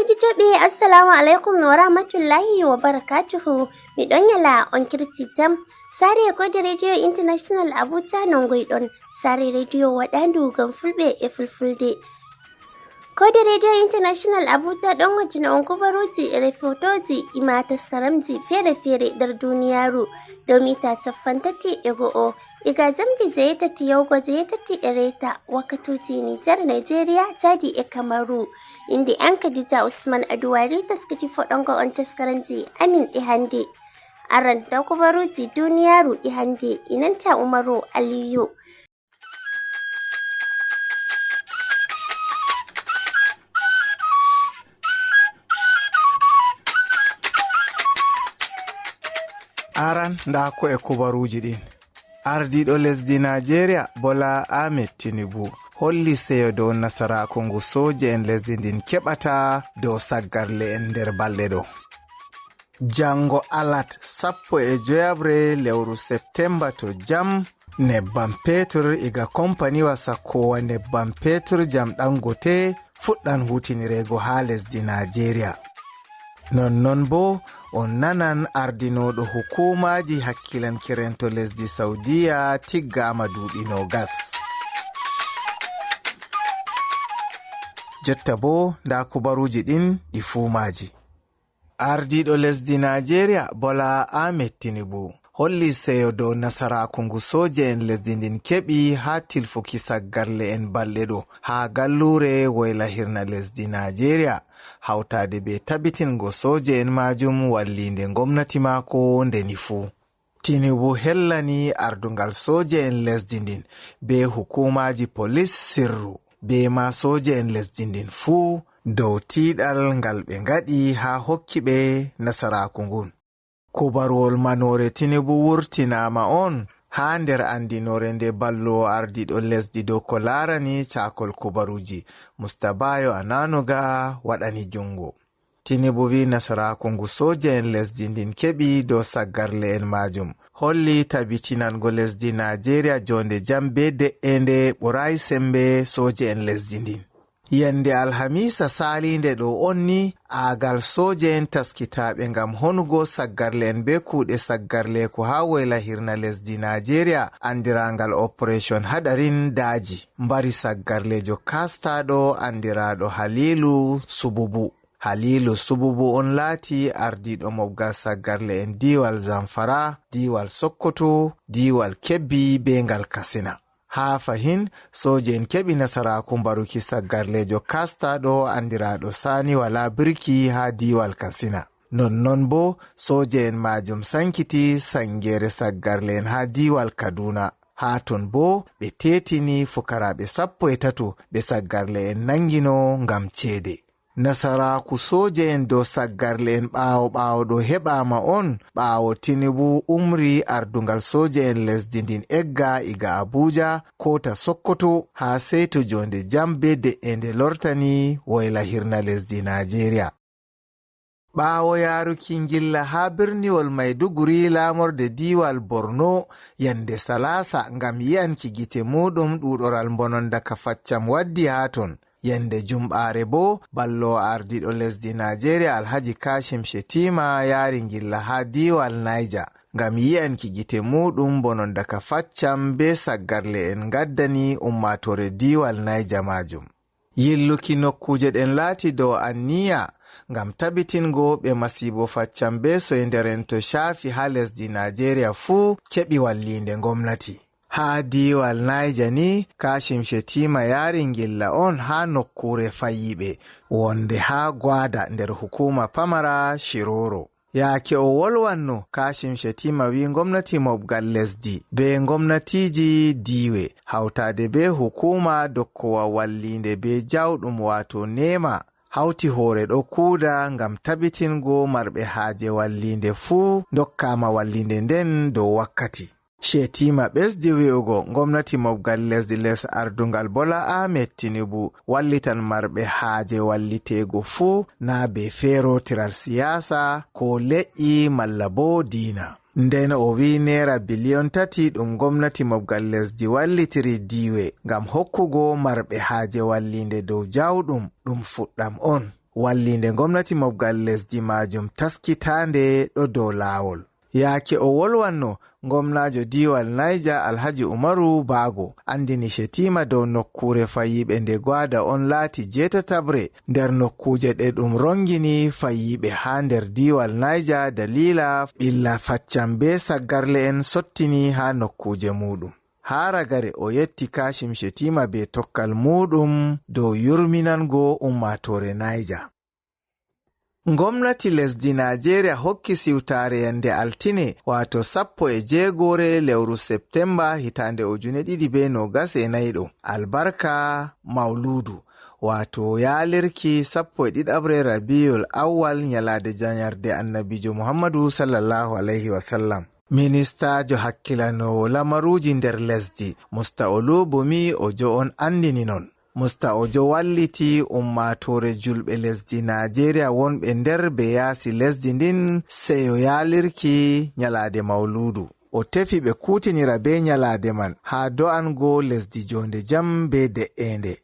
Heɗitoɓe assalamu alaikum wa rahmatullahi wa barakatuhu. Miɗon yala on kirti jam. Sare Kode Radio International Abuja nongoydon. Sare radio waɗandu ngam fulɓe e fulfulde. Kode Radio International Abuja ɗon wajina on kubaruji e refotoji ima taskaramji fere-fere nder duniyaru dow mita 98.1 iga jamdi jeyetati yawgo jeyetati e reta wakkatuji Nijar, Nigeria, Chadi e Kamaru. Inde an Khadija Usman Aduwari taskiti foɗongo on taskaranji amin ɗi hande. Aran daw kubaruji duniyaru ɗi hande inanta Umaru Aliyu. Aran nda ko e kubaruji ɗin. Ardiɗo lesdi Nigeria Bola Ahmed Tinubu holli seyo dow nasaraku ngu soje en lesdi ndin keɓata dow saggarle en nder balɗe ɗo. Jango alat 15 lewru Septemba to jam nebbam petur iga kompaniwa sakowa nebbam petur jam Dangote fuɗɗan hutinirego ha lesdi Nigeria. Non bo on nanan ardinoɗo hukumaji hakkilankirento lesdi Saudiya tiggama duuɓi 20. Jotta bo nda kubaruji ɗin ɗi fumaji. Ardiɗo lesdi Nigeria Bola Ahmed Tinubu holli seyo dow nasaraku ngu soje en lesdi ndin keɓi ha tilfuki saggarle en balɗe ɗo ha gallure woylahirna lesdi Nigeria hawtade be tabitingo soje en majum wallinde gomnati mako ndeni fuu. Tinubu hellani ardungal soje en lesdi ndin be hukumaji police sirru be ma soje en lesdi ndin fuu dow tiiɗal ngal ɓe ngaɗi ha hokkiɓe nasaraku ngun. Kubarwol manore Tinubu wurtinama on ha nder andinore nde ballowo ardiɗo lesdi dow ko larani cakol kubaruji Mustabayo Ananuga waɗani jungo. Tinubu wi nasaraku ngu soja en lesdi ndin keɓi dow saggarle en majum holli tabitinango lesdi Nigeria jonde jam be de'ende ɓurai sembe soja en lesdi ndin. Yande Alhamisa salinde ɗo onni agal soje en taskitaɓe ngam honugo saggarle en be kuuɗe saggarle ko ha woylahirna lesdi Nigeria andirangal Operation Hadarin Daji mbari saggarlejo kastaɗo andiraɗo Halilu Sububu. Halilu Sububu on laati ardiɗo mobgal saggarle en diwal Zamfara, diwal Sokoto, diwal Kebbi be ngal Katsina. Ha fahin soje en keɓi nasaraku mbaruki saggarlejo kastaɗo andiraɗo Sani wala birki ha diwal Katsina. Non bo soje en majum sankiti sangere saggarle en ha diwal Kaduna. Ha ton bo ɓe tetini fukaraɓe 13 ɓe saggarle en nangino ngam ceede. Nasaraku soje en dow saggarle en ɓawo ɗo heɓama on ɓawo Tinubu umri ardungal soje en lesdi ndin egga iga Abuja kota Sokoto ha seito jonde jam be de'ende lortani woylahirna lesdi Nigeria. Ɓawo yaruki ngilla ha birniwol Maiduguri lamorde diwal Borno yande Salasa ngam yi'anki gite muɗum ɗuɗoral bononda ka faccam waddi ha ton. Yande Jumɓare bo ballo ardiɗo lesdi Nigeria Alhaji Kashim Shetima yari ngilla ha diwal Niger ngam yi'anki gite muɗum bononda ka faccam be saggarle en gaddani ummatore diwal Niger majum. Yilluki nokkuje ɗen laati dow anniya ngam tabitingo ɓe masibo faccam be soyderen to shafi ha lesdi Nigeria fuu keɓi wallinde gomnati. Ha diwal Niger ni Kashim Shetima yari ngilla on ha nokkure fayiɓe wonde ha gwada nder hukuma pamara Shiroro. Yaake o wolwanno Kashim Shetima wi gomnati mobgal lesdi be gomnatiji diwe hawtade be hukuma dokkowa wallinde be jawɗum wato nema hawti hoore ɗo kuuda ngam tabitingo marɓe haaje wallinde fuu dokkama wallinde nden dow wakkati. Shetima ɓesdi wi'ugo gomnati mobgal lesdi les ardungal Bola Ahmed Tinubu wallitan marɓe haaje wallitego fuu na be ferotiral siyasa ko leƴƴi malla bo diina. Nden o wi naira biliyon 3 ɗum gomnati mobgal lesdi wallitiri diwe ngam hokkugo marɓe haaje wallinde dow jawɗum ɗum fuɗɗam on. wallinde gomnati mofgal lesdi majum taskitande ɗo dow lawol. Yaake o wolwanno, gomnajo diwal Niger Alhaji Umaru Bago andini Shetima dow nokkure fayiɓe nde gwada on laati 8 nder nokkuje ɗe ɗum rongini fayiɓe ha nder diwal Niger dalila ɓilla faccan be saggarle en sottini ha nokkuje muɗum. Ha ragare o yetti Kashim Shetima be tokkal muɗum dow yurminango ummatore Niger. Gomnati lesdi Nigeria hokki siwtare yande altine wato 16 lewru Septemba hitande 2024 albarka mauludu wato yalirki 12 Rabiul Awwal nyalade janyarde annabijo Muhammadu sallallahu alaihi wasallam. Ministajo hakkilanowo lamaruji nder lesdi Musta Olubumi Ojo on andini non. Musta Ojo walliti ummatore julɓe lesdi Nigeria wonɓe nder be yaasi lesdi ndin seyo yalirki nyalade mauludu. O tefi ɓe kutinira be nyalade man ha do'ango lesdi jonde jam be de'ende.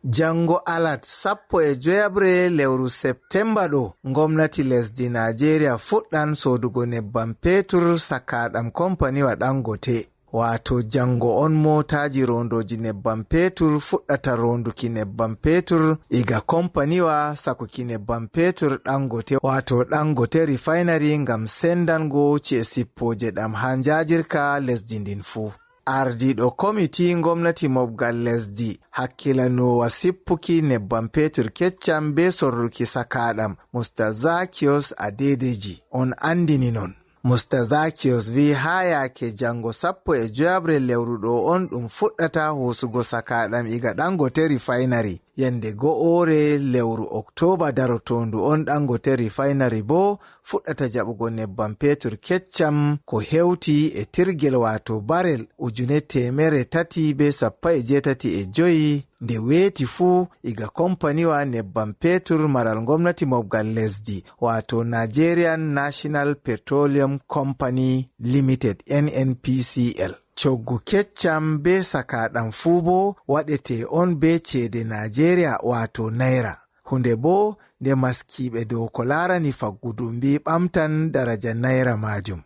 Jango alat 15 lewru Septemba ɗo gomnati lesdi Nigeria fuɗɗan sodugo nebbam petur sakaɗam kompaniwa Dangote. Wato jango on motaji rondoji nebbam petur fuɗɗata ronduki nebbam petur iga kompaniwa sakuki nebbam petur Dangote wato Dangote refinery ngam sendango ci'e sippoje ɗam ha njajirka lesdi ndin fu. Ardiɗo komiti gomnati mofgal lesdi hakkilanowa sippuki nebbam petur keccam be sorruki sakaɗam Musta Zakios Adedeji on andini non. Musta Zakios vi ha yake jango 16 lewru ɗo on ɗum fuɗɗata hosugo sakaɗam iga Dangote refinery yande go'ore lewru Oktoba darotondu on Dangote refinery bo fuɗɗata jaɓugo nebbam petur keccam ko hewti e tirgel wato barel 385 nde weti fu iga kompaniwa nebbam petur maral gomnati mofgal lesdi wato Nigerian National Petroleum Company Limited NNPCL. Coggu keccam be sakaɗam fu bo waɗete on be cede Nigeria wato naira. Hunde bo nde maskiɓe dow ko larani faggudumbi ɓamtan daraja naira majum.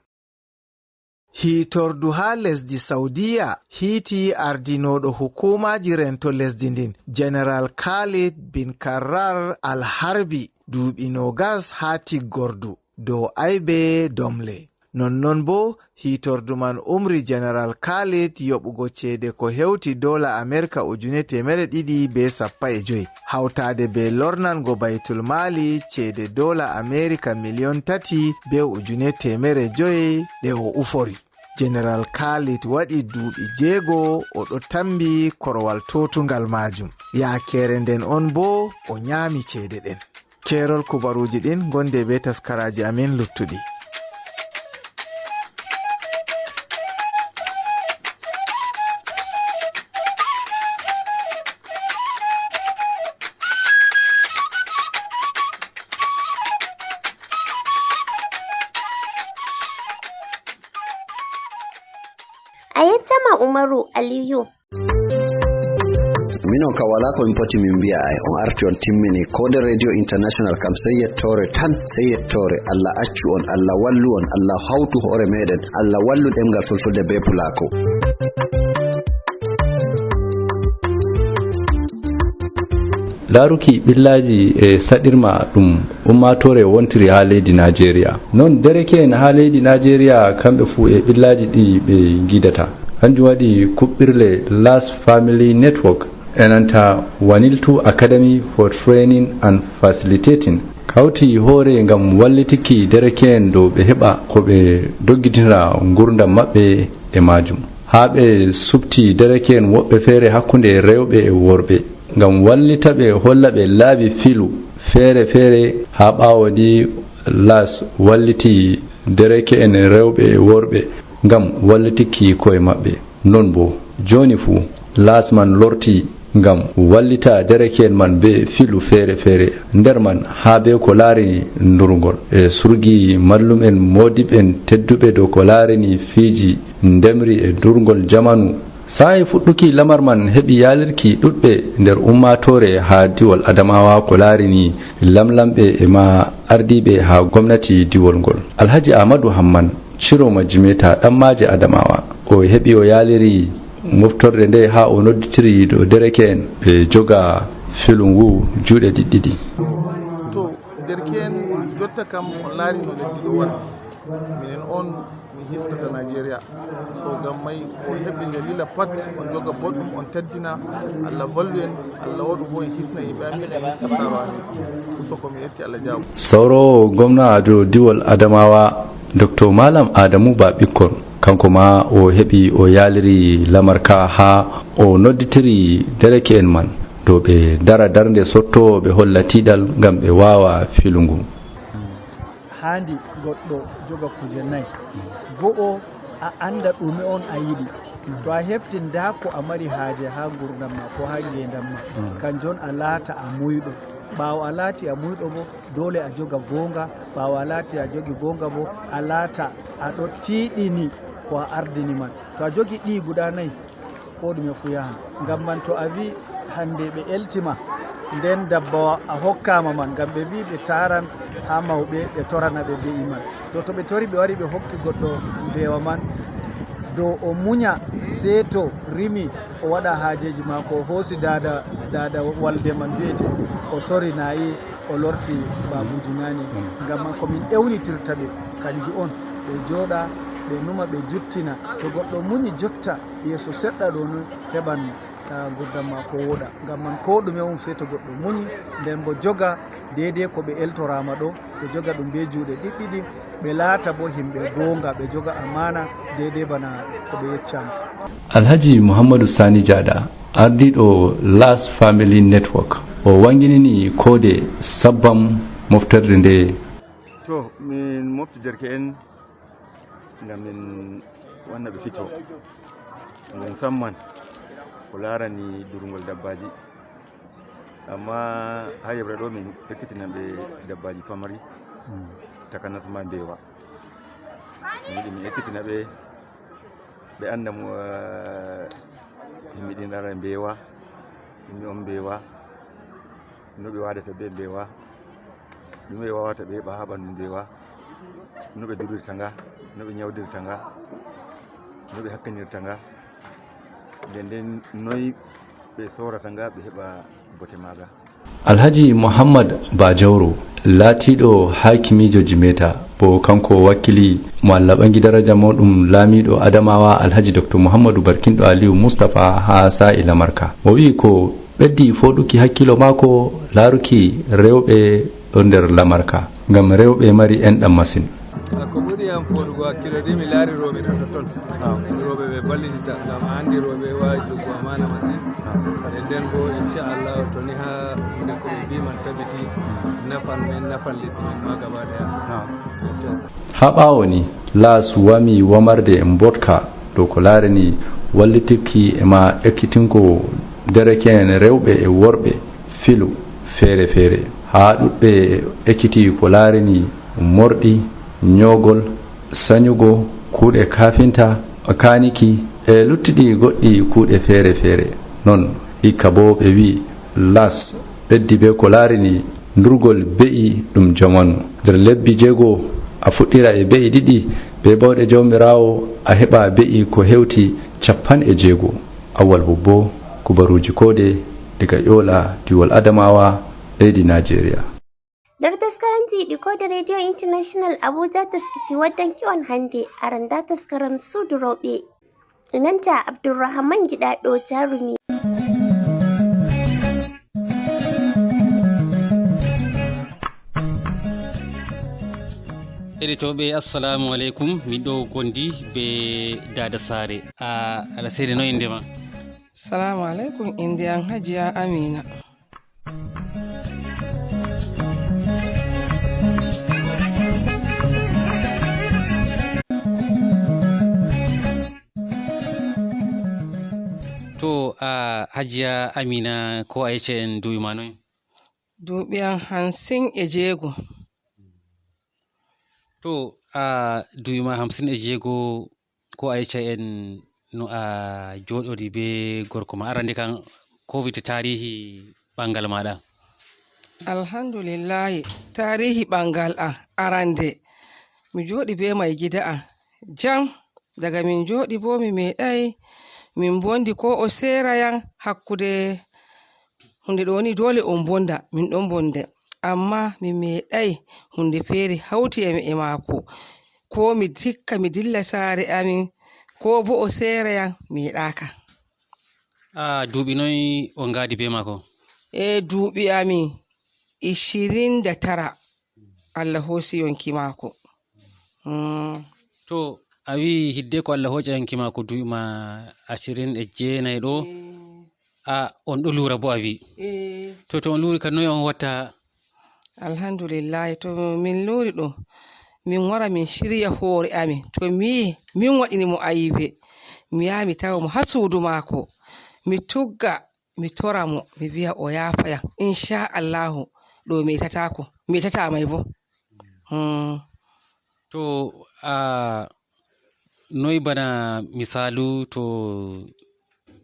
Hitordu ha lesdi Saudiya hiti ardinoɗo hukumaji rento lesdi ndin General Khalid bin Karrar Al-Harbi duuɓi 20 ha tiggordu dow aybe domle. Nonnon bo hitordu man umri General Khalid yoɓugo cede ko hewti dola Amerika 215 hawtade be lornango Baitul Mali cede dola Amerika 3,500,000 ɗe o ufori. General Khalid waɗi duuɓi 6 o ɗo tambi korwal totungal majum. Yakere nden on bo o nyami cede ɗen. Kerol kubaruji ɗin gonde be taskaraji amin luttuɗi. Ayettama Umaru Aliyu. Mino ka wala ko min poti min biya ay on arti on timmini kode radio international kam sai yettore tan sai yettore Allah accu on Allah wallu on Allah hawtu hore meden Allah wallu demgal fulfulde be pulako. Laruki billaji e sadirma dum ummatore wontiri ha leydi Nigeria non dereken ha leydi Nigeria kambe fu e billaji di be gidata hanjum wadi kubbirle Last Family Network enanta Waniltu Academy for Training and Facilitating kawti hore ngam wallitiki dereken do be heba ko be doggitinra gurdam mabbe e majum ha be subti dereken wobbe fere hakkunde rewbe e worbe ngam wallita ɓe holla ɓe laabi filu feere feere ha ɓawodi las walliti dereke en rewɓe e worɓe ngam wallitiki koye maɓɓe non bo joni fu las man lorti ngam wallita dereke en man be filu feere feere nder man ha be ko laari ndurgol e surgi mallum en modiɓe en tedduɓe dow ko laarini fiiji ndemri e durgol jamanu sai fuɗɗuki lamar man heɓi yalirki ɗuɗɓe nder ummatore ha diwal adamawa ko larini lamlamɓe e ma ardiɓe ha gwamnati diwal ngol. Alhaji Ahmadu Hamman Ciroma Jimeta ɗammaje Adamawa o heɓi o yaliri moftorde nde ha o nodditiri do dereken ɓe joga filungu juuɗe ɗiɗɗiɗi. To derken jotta kam on laari no leddi ɗo warti minen on min histata Nigeria so gam may on heɓi nde lila pat on joga boɗɗum on teddina Allah vallu en Allah waɗu bo en hisna yimɓe amin en hista saro amin usoko min yetti Allah jaabu. Sauro gwamnajo diwal Adamawa Dr. Malam Adamu Ba Ɓikkon kanko ma o heɓi o yaliri lamarka ha o nodditiri dereken man do ɓe dara darnde sotto ɓe holla tiɗal gam ɓe wawa filungu. Handi goɗɗo joga kuje nayi go'o a anda ɗume on a yiɗi to a hefti nda ko a mari haaje ha gurdam ma ko ha ngendam ma kanjon a laata a muyɗo ɓawo a laati a muyɗo bo dole a joga gonga ɓawo a laati a jogi gonga bo a laata aɗo tiɗini ko a ardini man to a jogi ɗi guda nayyi ko ɗume fu yahan ngam man to a wi hande ɓe eltima nden dabbawa a hokkama man ngam ɓe wi ɓe taran ha mawɓe ɓe torana ɓe be'i man to ɓe tori ɓe wari ɓe hokki goɗɗo mbewa man dow o muña sei to rimi o waɗa haajeji mako o hoosi dada walde man wiyete o sori nayi o lorti babuji nani ngam man komin ewnitirta ɓe kanjum on ɓe jooɗa ɓe numa ɓe juttina to goɗɗo muñi jotta yeeso seɗɗa ɗo no heɓan gurdam ma ko woɗa ngam man ko ɗume on sei to goɗɗo muñi nden bo joga deidei ko ɓe eltorama ɗo ɓe joga ɗum be juuɗe ɗiɗɗiɗi ɓe laata bo himɓe gonga ɓe joga amana deidei bana ko ɓe yeccama. Alhaji Muhammadu Sani Jada ardiɗo Last Family Network o wanginini kode sabbam moftorde nde. To min mofti derke'en ngam min wanna ɓe fito musamman ko larani durgol dabbaji amma ha yebre ɗo min ekkitinan ɓe dabbaji pamari takanas ma mbewa min yiɗi min ekkitina ɓe anda himmiɗinara mbewa ɗume on mbewa no ɓe wadata be mbewa ɗume ɓe wawata ɓe heɓa ha ɓandu mbewa no ɓe durirta nga no ɓe ñawdirta nga no ɓe hakkanirta nga nden noyi ɓe sorata nga ɓe heɓa bote maga. Alhaji Muhammad Bajawro latiɗo hakimijo Jimeta bo kanko wakkili mo Allah ɓangi daraja moɗum laamiɗo Adamawa Alhaji Dr. Muhammadu Barkindo Aliyu Mustapha ha sa'i lamarka mo wi ko ɓeddi foɗuki hakkilo mako laruki rewɓe ɗo nder lamarka ngam rewɓe mari enɗam masin. ko ɓuri am foɗugo hakkilo ni mi laari rewɓe ɗo totton rewɓe ɓe ballitita ngam andi rewɓe wawi joggo amana masin nden bo inchallah to ni ha nde ko ɓe mbiman tabiti nafan men nafan leɗɗi men ma gaba daya ha ɓawo ni las wami wamarde mbotka dow ko larani wallitirki e ma ekkitingo dereken rewɓe e worɓe filu feere feere ha ɗuɗɓe ekkiti ko larani morɗi ñogol sañugo kuuɗe kafinta kaniki e luttiɗi goɗɗi kuuɗe feere feere non hikka bo ɓe wi las ɓeddi be ko larini ndurgol be'i ɗum jamanu nder lebbi jeego a fuɗɗira e be'i ɗiɗi be bawɗe jawmirawo a heɓa be'i ko hewti 60 awal bobbo kubaruji kode daga yola diwal Adamawa leydi Nigeria. Nder taskaranji Decoder Radio International Abuja taskiti waddanki on hande aranda taskaram suudu rewɓe nanta Abdulrahman Gidaɗo jarumi. Heɗitoɓe assalamu aleykum min ɗo gondi be dada sare ala seede no inde ma? Assalamu aleykum, inde an Hajiya Amina. To Hajiya Amina ko a yecce en duuɓi ma noy? Duuɓi an 56. To duuɓi ma 56 ko a yecca en no a joɗodi be gorko ma arande kan ko wite tarihi ɓangal maɗa? Alhamdulillahi, tarihi ɓangal an arande mi joɗi be mai gida an jam, daga min joɗi bo mi meɗai min bondi ko o serayan hakkude hunde ɗo ni dole on bonda, min ɗon bonde amma mi meɗai hunde feere hauti e mako, ko mi dikka mi dilla sare amin ko bo o serayan meɗaka. Duuɓi noy on ngadi be mako? Duuɓi amin 29 Allah hosi yonki mako. To a wi hidde ko Allah hoƴa yonki mako duuɓi ma 29 ɗo, on ɗo lura bo a wi. To on luri kan noy on watta? Alhamdulillah, to min luri ɗo min wara min shirya hoore amin, to min waɗini mo ayibe mi yaha mi tawa mo ha suudu mako, mi tugga mi tora mo mi wiya o yafayam, inchallahu ɗo metata mai bo. To noy bana misalu to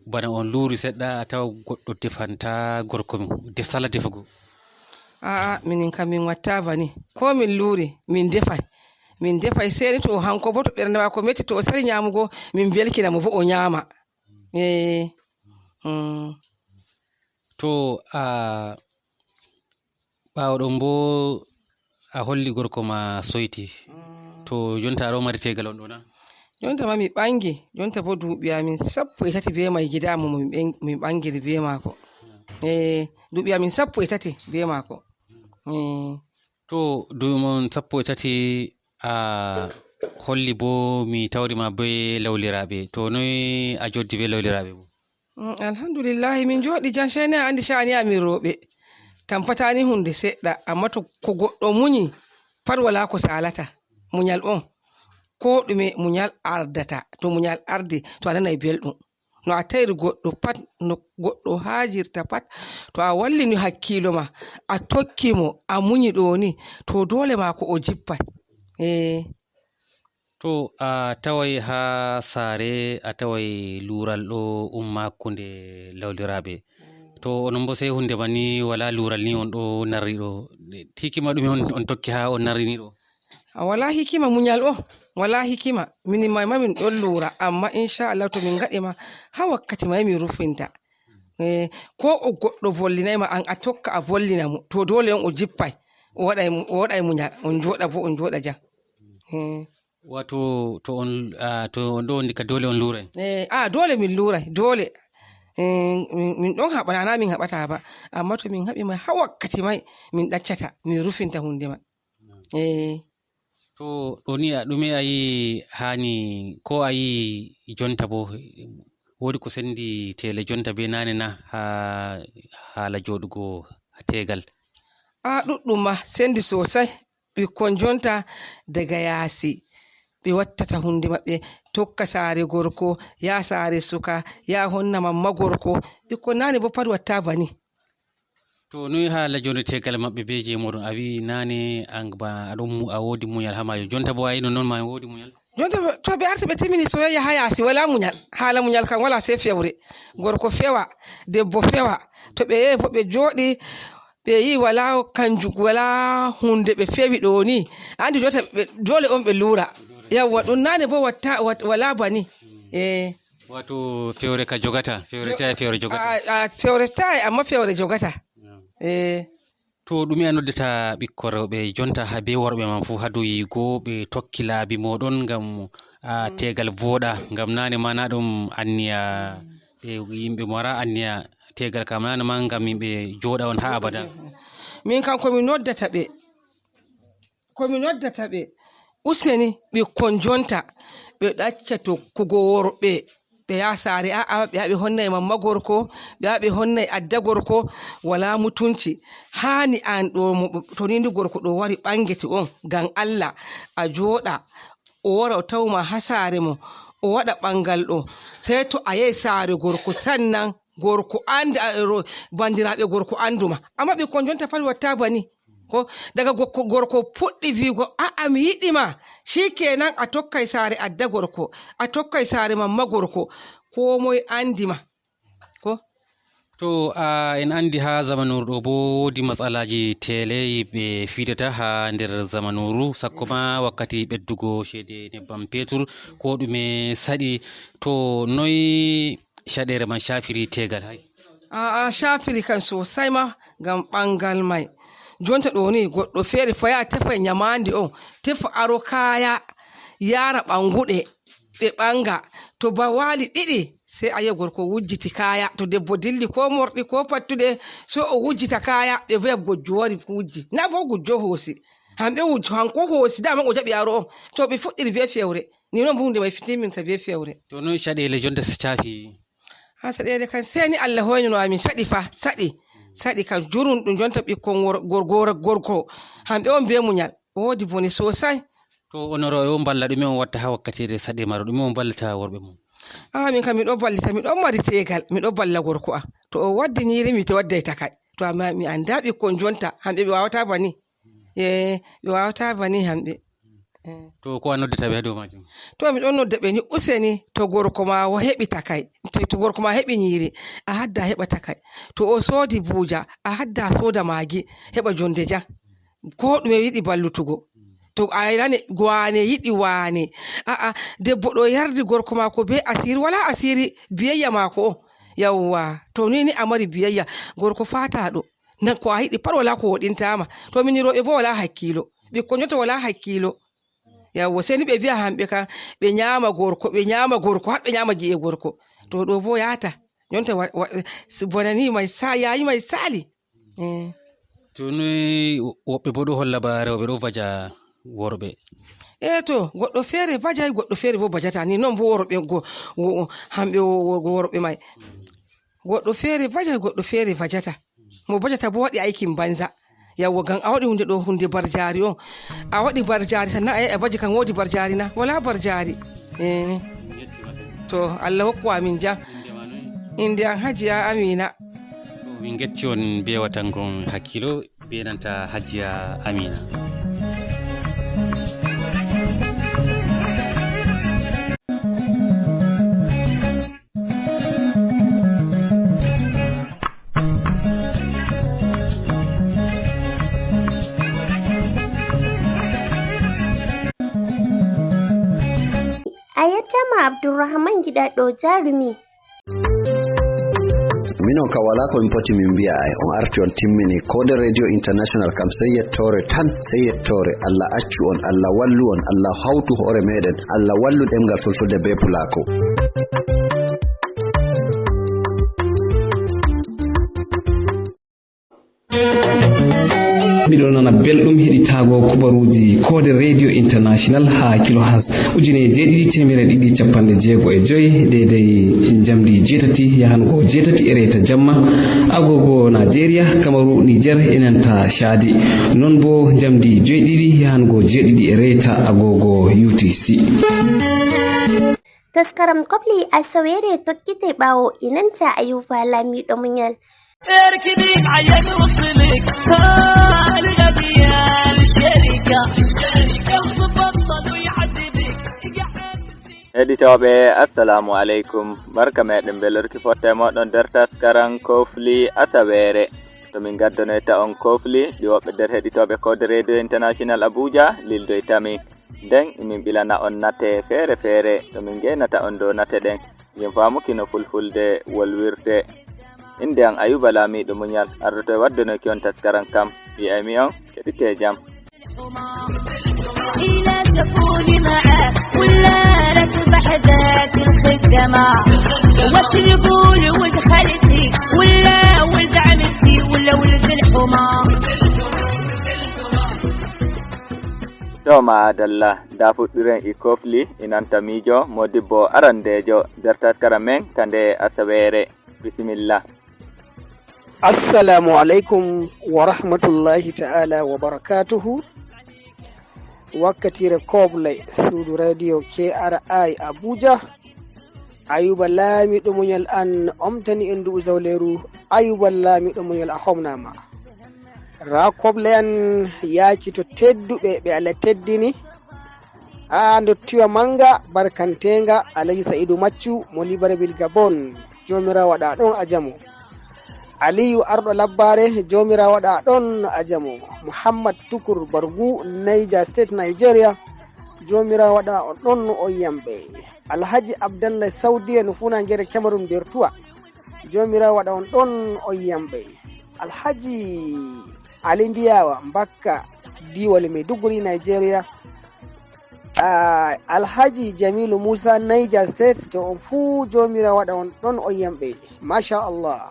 bana on luri seɗɗa a tawa goɗɗo defanta gorko sala defugo? Minin kam min watta bani, ko min luri min defai seni to hanko bo to ɓernde mako metti to o sali nyamugo min belkina mo bo o nyama. To ɓawo ɗon bo a holli gorko ma soyti, to jonta aɗo mari tegal on ɗo na? Jonta ma mi ɓangi, jonta bo duuɓi amin 13 be mai gidamo min ɓangiri be mako. Duuɓi amin 13 be mako. To duuɓi mon 13 a holli bo mi tawrima be lawliraɓe, to noy a joddi be lawliraɓe bo? Alhamdulillahi min joɗi jan shayni a andi sha'ani amin rooɓe tampatani hunde seɗɗa, amma to ko goɗɗo munyi pat wala ko salata, munyal on ko ɗume munyal ardata, to munyal ardi to a nanai belɗum. No a tawiri goɗɗo pat, no goɗɗo hajirta pat, to a wallini hakkilo ma a tokkimo a munyi ɗo ni to dole mako o jippay. To a tawai ha sare a tawai lural ɗo ummakunde lawliraɓe, to onon bo sai hunde bani wala lural ni on ɗo narri ɗo, hikima ɗume on tokki ha on narri ni ɗo? Wala hikima, munyal on, wala hikima, min ma min ɗon lura, amma inchallah to min gaɗi ma ha wakkati mai min rufinta. Ko o goɗɗo vollinai ma an a tokka a vollina mo to dole on o jippay o waɗay munyal, on joɗa bo on joɗa jam. Wato to on ɗo ndika dole on luray? Dole min luray, dole. Min ɗon haɓa na min haɓata ba, amma to min haɓi mai ha wakkati mai min ɗaccata min rufinta hunde mai. To ɗo ni ɗume a yi hani, ko a yi jonta bo wodi ko sendi tele jonta be nane na ha hala joɗugo tegal? Ɗuɗɗum ma sendi sosai, ɓikkon jonta daga yaasi ɓe wattata hunde maɓɓe, tokka sare gorko ya sare suka ya honna mamma gorko, ɓikkon nane bo pat watta bani. To noy hala jonde tegal maɓɓe be je moɗon, a wi nane an ba a wodi munyal ha majo, jonta bo a yi non ma wodi munyal? Jonta to ɓe arti ɓe timmini soyayya ha yaasi wala munyal, hala munyal kan wala sai fewre, gorko fewa debbo fewa, to ɓe yehi bo ɓe joɗi ɓe yi wala kanju wala hunde ɓe fewi ɗo ni andi jota dole on ɓe lura, yawwa ɗum nane bo wala bani. Wato fewre ka jogata, fewre jogata? Fewre tayi amma fewre jogata. To ɗume a noddata ɓikkon rewɓe jonta ha be worɓe man fu ha dow yigo ɓe tokki laabi moɗon ngam tegal voɗa, ngam nane ma na ɗum anniya yimɓe mara anniya tegal kam nane ma ngam yimɓe joɗa on ha abada? Min kam komi noddata ɓe useni ɓikkon jonta ɓe ɗacca tokkugo worɓe ɓe ya sare ɓe yaɓe honnay mamma gorko, ɓe yaɓe honnay adda gorko, wala mutunci. Hani an ɗo to ni gorko ɗo wari ɓangete on ngam Allah a joɗa o wara o tawma ha sare mo o waɗa ɓangal ɗo, sai to a yahi sare gorko sannan gorko anda bandiraɓe gorko anduma, amma ɓikkon jonta pat watta bani. ko daga gorko puɗɗi wigo a'a mi yiɗima shikenan a tokkay saare adda gorko a tokkay saare mamma gorko ko moye andima ko to en andi ha zamanuru ɗo bo wodi matsalaji tele ɓe fidata ha nder zamanuru sakko ma wakkati ɓeddugo ceede nebbam petur ko ɗume saɗi to noyi caɗere man shafiri tegal hay a shafiri kan sosai ma ngam ɓangal mai jonta ɗo ni goɗɗo feere faya tefa nyamandi on tefa aro kaya yara ɓanguɗe ɓe ɓanga to ba wali ɗiɗi sai a yi gorko wujjiti kaya to debbo dilli ko morɗi ko pattuɗe so o wujjita kaya ɓe wiya gojjo wari wujji na bo gojjo hoosi hamɓe wujjo hanko hoosi dama o jaɓi aro on to ɓe fuɗɗiri be fewre ni noon hunde mai fitiminta be fewre to noyi caɗele jonta cafi ha saɗele kan sai ni Allah hoynino amin saɗi fa saɗi kan jurun ɗum jonta ɓikkon gorko hamɓe on be muñal woodi bone sosai to onoro o balla ɗume on watta ha wakkatire saɗe maro ɗume on ballata worɓe mum min kam miɗo ballita miɗon mari tegal miɗo balla gorko am to o waddi nyiri mi to wadday takay to amma mi anda ɓikkon jonta hamɓe ɓe wawata bani ɓe wawata bani hamɓe to ko a noddata ɓe ha dow majum to miɗon nodda ɓe ni useni to gorko ma o heɓi takay to gorko ma heɓi nyiri a hadda heɓa takay to o soodi buuja a hadda soda magi heɓa jonde jam ko ɗume yiɗi ballutugo to ayrane wane yiɗi wane debbo ɗo yardi gorko mako be asiri wala asiri biyayya mako on yawwa to ni a mari biyayya gorko fataɗo nan ko a yiɗi pat wala ko woɗintama to min roɓe bo wala hakkilo ɓikkon jota wala hakkilo yawwa sai ni ɓe wiya hamɓe kan ɓe nyama gorko har ɓe nyama gi'e gorko to ɗo bo yata jonta bonani mai yayi mai sali to noyi woɓɓe bo ɗo holla ba rewɓe ɗo vaja worɓe to goɗɗo feere bajay goɗɗo feere bo bajata ni noon bo worɓe hamɓe worɓe mai goɗɗo feere bajay goɗɗo feere bajata mo bajata bo waɗi aikin banza yawwa gan a waɗi hunde ɗo hunde barjari on a waɗi barjari sannan a a baji kan wodi barjari na wala barjari to Allah hokku amin jam inde an Hajiya Amina min getti on be watangon hakkilo be nanta Hajiya Amina Ayatama Abdulrahman Gidaɗo jarumi. Minon ka wala ko min poti min mbiya ay on arti on timmini kode radio international kam sey yettore tan sey yettore Allah accu on Allah wallu on Allah hawtu hoore meɗen Allah wallu ɗemgal fulfulde be pulako miɗo nana belɗum heɗitago kubaruji kode radio international ha kilohas 1295 dedai jamdi 7 yahango 7 ereta jamma agogo Nigeria Kamaru Niger enanta Chadi non bo jamdi 7 yahango 7 ereta agogo UTC Taskaram kopli a sawere tokkite bawo inanta Ayuba Lamido Munyal تركديك عيد وصلك الغديان الشركة مبطل ويعذبك heɗitoɓe assalamu aleykum barka meɗen belorki fotte moɗon nder taskaran kofli asawere to min gaddanoyta on kofli ɗi woɓɓe nder heɗitoɓe kode radio international Abuja lildoytami nden min ɓilana on nate feere feere to min genata on dow nate ɗen min famuki no fulfulde wolwirte inde an Ayuba Lamiɗo Muñal ardoto e waddanoki on taskaran kam wiyami on keɗite jam إلى تكوني معه ولا لا تبح ذات الخدمة وتقول ولد خالتي ولا ولد عمتي ولا ولد الحمى to madalla da fuɗɗiren e kofli inanta miijo modibbo arandejo nder taskaran men kande asawere bisimillah. Assalamu alaikum wa rahmatullahi ta'ala wa barakatuhu. Wakkatire koble suudu radio KRI Abuja. Ayuba Lamiɗo Muñal an omtani en ndu'u zawleru Ayuba Lamiɗo Muñal a homnama. rakoble en yaaki to tedduɓe ɓe Allah teddini ndottiwa manga barkantenga Alaji Sa'idu Maccu mo Libreville Gabon, jomirawo waɗa ɗon a jamu. Aliyu Arɗo Labbare, jomirawo waɗa ɗon a jamu. Muhammad Tukur Bargu, Niger State, Nigeria, jomirawo waɗa on ɗon o yamɓe. Alhaji Abdallah Saudi no Funangere Cameroon Bertuwa, jomirawo waɗa on ɗon o yamɓe. Alhaji Ali Ndiyawa Mbakka Diwali Maiduguri, Nigeria. Alhaji Jamilu Musa, Niger State, to on fuu jomirawo waɗa on ɗon o yamɓe. Masha Allah.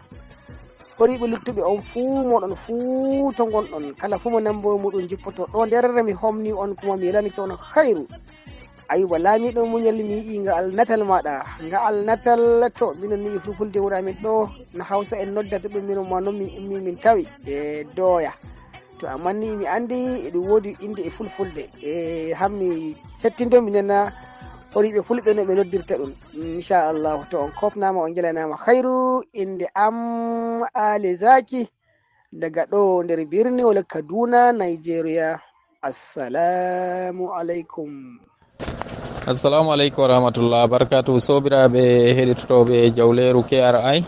Horiɓe luttuɓe on fuu moɗon fuu to gonɗon, kala fuu mo nambo muɗum jippoto ɗo nder mi homni on kuma mi yelanike on khairu. Ayuba Lamiɗo muñal mi yi'i nga alnatal maɗa, nga alnatal to minon ni fulfulde wuro amin ɗo no Hausa en noddata ɗum minon ma non min tawi e doya. To amma ni mi andi eɗum wodi inde e fulfulde hammi hettindo minena horiɓe fulɓe no ɓe noddirta ɗum. Inchallahu to on kofnama on jelanama khairu. Inde am Ali Zaki daga ɗo nder birniwol Kaduna, Nigeria. Assalamu alaikum. Assalamu alaikum warahmatullah barakatuh. Sobiraɓe heɗitotoɓe jawleru KRI,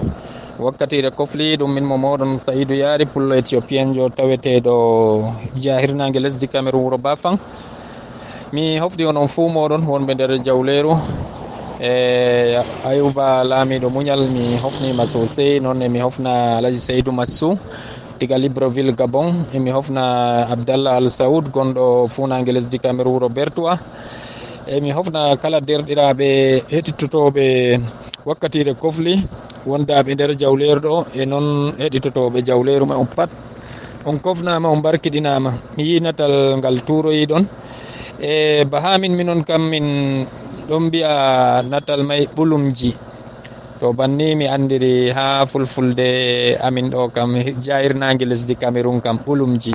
wakkatire kofli ɗum min mo moɗon Saidou Yari pullo éthiopien jo taweteɗo jahirnage lesdi Cameroun wuro Bafang. Mi hofdi onon fuu moɗon wonɓe nder jawleru e Ayuba Lamiɗo muñal mi hofnima sosai, nonne mi hofna Alaji Saidou Massou diga Libreville Gabon, e mi hofna Abdallah Al Saoud gonɗo funangue lesdi Cameroun wuro Bertuwa, e mi hofna kala derɗiraɓe heɗitotoɓe wakkatire kofli wondaɓe nder jawleru ɗo e noon heɗitotoɓe jawleru ma on pat on kofnama on barkiɗinama. Mi yi natal ngal turoyiɗon e bahamin minon kam min ɗon mbiya natal may ɓulumji, to banni mi andiri ha fulfulde amin ɗo kam jahirnage lesdi Cameroun kam ɓulumji.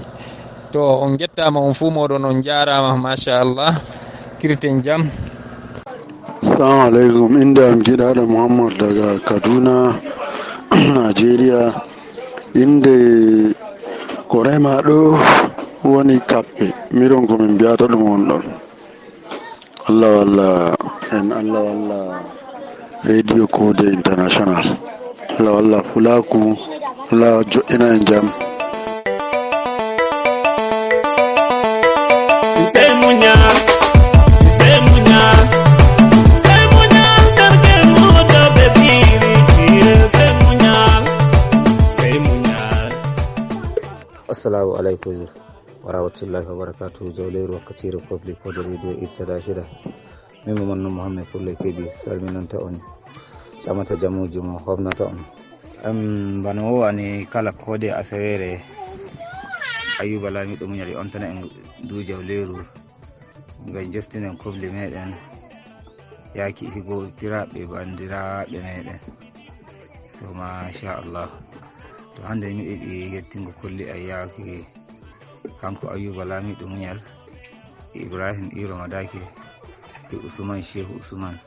To on gettama on fuu moɗon on jarama, machallah, kirten jam. Assalamu alaikum, inda am giɗaɗo Muhammad daga Kaduna, Nigeria. Inde ko rema ɗo woni kappe, miɗon komin mbiyata ɗum on ɗon. Allah walla en, Allah walla Radio Code International, Allah walla Fulaku, Allah jo'ina en jam. Assalamu alaikum warahmatullahi wabarakatuh. Jawleru wakkatire kofli kode radio irtada shida min mo manno Muhammad Fulle Kebi salminanta on camata jamuji mo hofnata on bana o wani kala kode asawere Ayuba Lamiɗo muñali on tan en du jawleru ngam jeftinen kofli meɗen yaki higo tiraɓe bandiraɓe meɗen, so masha Allah. To hande mi yiɗi yettingo kolli ay yaaki kanko Ayuba Lamiɗo muñal, Ibrahim Iro Madaki, e Usman Shehu Usman,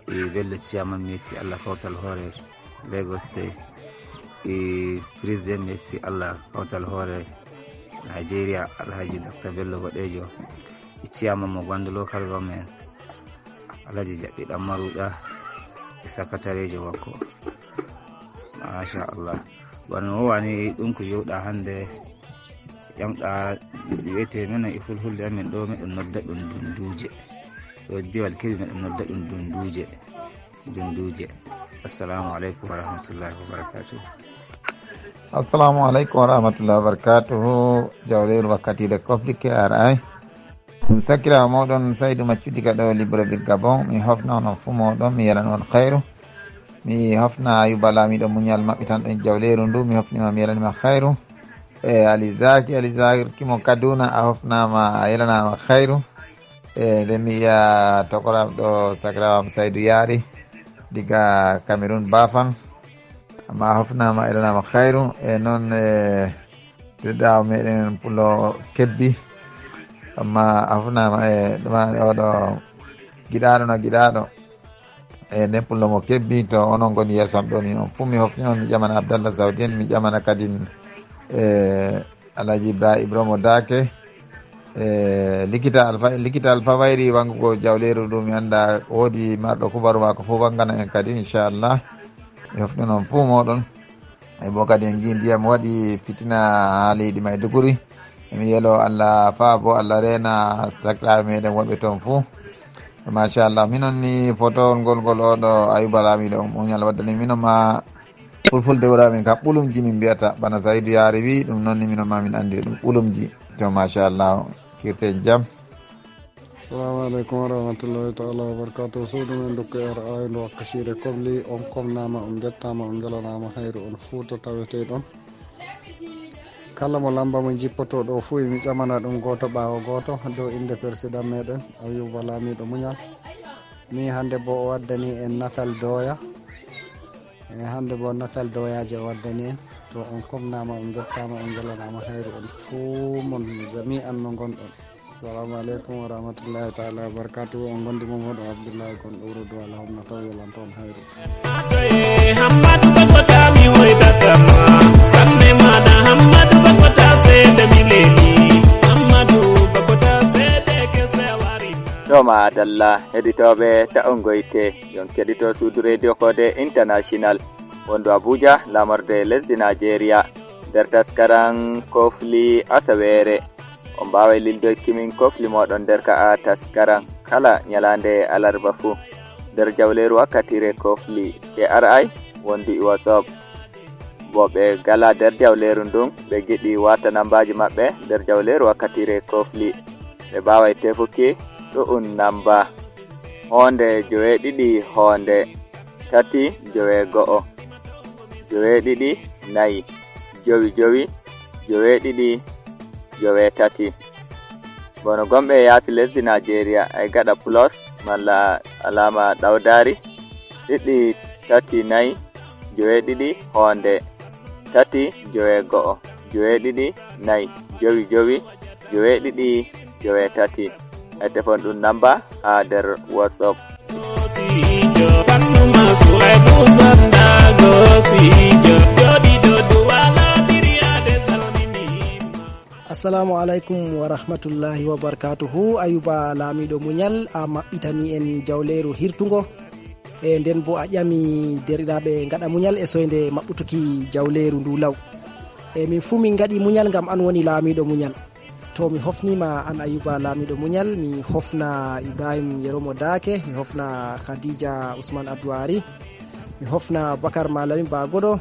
e Bello Ciyaman Metti Allah kawtal hoore Lagos State, e President Metti Allah kawtal hoore Nigeria Alhaji Dr. Bello Boɗejo, e Ciyaman mo Gwandu Local Government Alhaji Jaɓɓi Ɗan Maruɗa, e Sakatarejo wakko. Masha Allah. Bana o wani ɗum ko yewɗa hande ƴamɗa wiyete men e fulfulde amen ɗo meɗen nodda ɗum dunduje, ɗo diwal kewi meɗen nodda ɗum dunduje. Assalamu alaikum warahmatullahi wabarakatuh. Assalamu alaikum warahmatullahi wabarakatuh. Jawleru wakkatire kofli KRI, ɗum sakirawo moɗon Saidou Maccu diga ɗo Libreville Gabon. Mi hofna onon fuu moɗon, mi yelanon khairu. Mi hofna Ayuba Lamiɗo muñal maɓɓitan ɗon jawleru ndu, mi hofnima mi yelanima khairu. E Ali Zaki kimo Kaduna, a hofnama a yelanama khairu. E nde mi yiya tokoram ɗo sakirawam Saidou Yari diga Cameroun Bafang, amma a hofnama a yelanama khairu. E noon tirɗawo meɗen Pullo Kebbi, amma a hofnama e ɗumani oɗo giɗaɗo e nden Pullo mo Kebbi. To onon goni yeesom ɗo ni on fuu mi hofni on, mi ƴamana Abdallah Saudi en, mi ƴamana kadi Alhaji Ibrahima Dake likita alfa wayri wangugo jawleru ɗum mi anda woodi marɗo kubaru mako fof wangana en kadi inchallah mi hofni noon fuu moɗon bo kadi en gi ndiyam waɗi fitina ha leydi Maiduguri mi yelo Allah fa bo Allah rena saklaɓe meɗen wonɓe toon fuu machallah minon ni photo ngol oɗo Ayuba Lamiɗo muñal waddani minon ma fulfulde wuramin ka ɓulumji min mbiyata bana Saydou Yari wi ɗum noon ni minon ma min andiri ɗum ɓulumji to machallah kirten jam. Assalamu alaikum warahmatullahi ta'ala wabarakatuh. Suudu men dokka RAI ndo kasire kobli on komnama on jettama on jalanama hayru on fuuto taweteɗon kala mo lamba mo jippoto ɗo fuu mi ƴamana ɗum goto ɓawo goto dow inde président meɗen Ayuba Lamiɗo Muñal. Mi hande bo o waddani en natal doya hande bo natal doyaje o waddani en to on komnama on jettama on jalanama hayru on fuu mon jami an no gonɗon. Assalamu alaikum wa rahmatullahi ta'ala wa barakatuh. On gondi mo moɗo Abdullahi kon ɗo wuro Douala homna taw yelan toon hayru. Hammadu Bakota mi woytatama sanne maɗa Hammadu Bakota seede mi leeli Hammadu Bakota seede kese wari. Toma Adalla heɗitoɓe ta'ongoyte yon keɗito suudu radio Kode international wondu Abuja lamorde lesdi Nigeria nder taskaran kofli asawere on mbawai lildoy kimin kofli moɗon nder ka a taskaran kala nyalande alarba fu nder jawleru wakkatire kofli KRI wondi WhatsApp bo ɓe gala nder jawleru ndun ɓe giɗi wata nambaji maɓɓe nder jawleru wakkatire kofli ɓe mbawai tefuki ɗum namba 92 tati 9 9 4 jowi 9 tati. Bono gombe yaasi lesdi Nigeria ay gada plus malla alama dawdari ɗiɗi tati 4 9 tati 9 9 4 jowi tati e telefon ɗum namba ha nder WhatsApp. Assalamu alaikum wa rahmatullahi wa barakatuhu. Ayuba Lamiɗo Muñal a maɓɓitani en jawleru hirtugo e nden bo a ƴami derɗiraɓe gaɗa muñal e soyde maɓɓutuki jawleru ndu law e min fu min gaɗi muñal gam an woni Lamiɗo Muñal. To mi hofnima an Ayuba Lamiɗo Muñal, mi hofna Ibrahim Yeromo Dake, mi hofna Khadija Usman Adwari, mi hofna Bakar Malami Bagodo,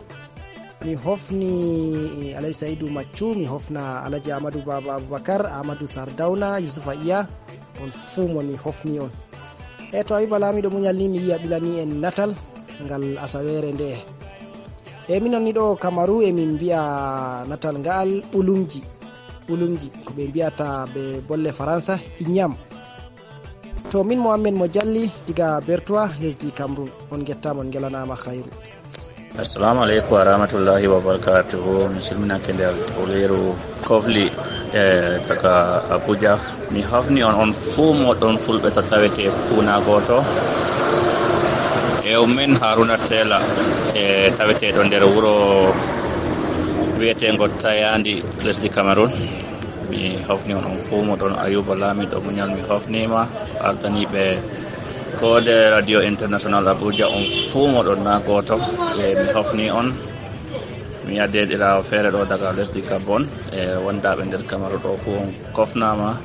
mi hofni Alhaji Saidou Maccu, mi hofna Alhaji Amadou Baba Abubakar, Amadou Sardauna, Yusufa Iya, on fu mon mi hofni on. E to Ayuba Lamiɗo Muñal ni mi yiya ɓilani en natal ngal asawere nde e minon ni ɗo Kamaru e min mbiya natal ngal ɓulumji ko ɓe mbiyata ɓe bolle faransa iñam. To min Mohammed Mo Jalli diga Bertois lesdi Cameroun on gettama on gelanama khairu. Assalamu alaikum wa rahmatullahi wa barakatuhu. Musulmina kende jawleru kofli daga Abuja. Mi hofni on fu moɗon fulɓe to tawete funa goto e min Haruna Tela e taweteɗo nder wuro wiyetengo Tayandi lesdi Cameroun. Mi hofni on fu moɗon Ayuba Lamiɗo Muñal mi hofnima ardaniɓe Kode Radio International Abuja on fu moɗon na goto e mi hofni on mi yaddeɗirawo feere ɗo daga lesdi Gabon e wondaɓe nder Cameroun ɗo fu on kofnama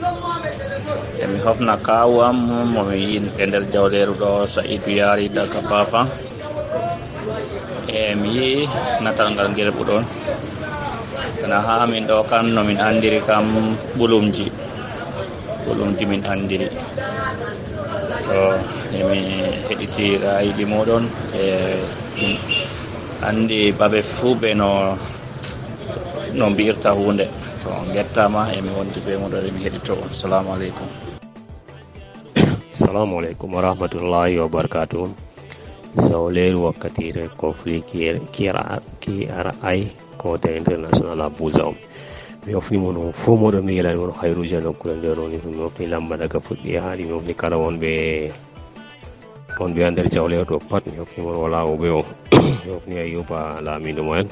e mi hofna kawam momi yi e nder jawleru ɗo Saidou Yari daga Bafan e mi yi natal ngal gerɓuɗon kana ha min ɗo kam no min andiri kam ɓulumji min andiri to emi heɗiti ra'ayiji moɗon e andi baɓe fuu ɓe no mbirta hunde to gettama emi wondi be moɗon emi heɗito on. Assalamu aleykum. Assalamu aleykum wa rahmatullahi wa barakatuh. Jawleru wakkatire kofli KRI Kode International Abuja mi hofni mon fu moɗon mi yelani on hayruji nokkure nder on mi hofni lamba daga fuɗɗi haali mi hofni kala wonɓe nder jawleru ɗo pat mi hofni mon wala o ɓe o mi hofni Ayuba Lamiɗo Muñal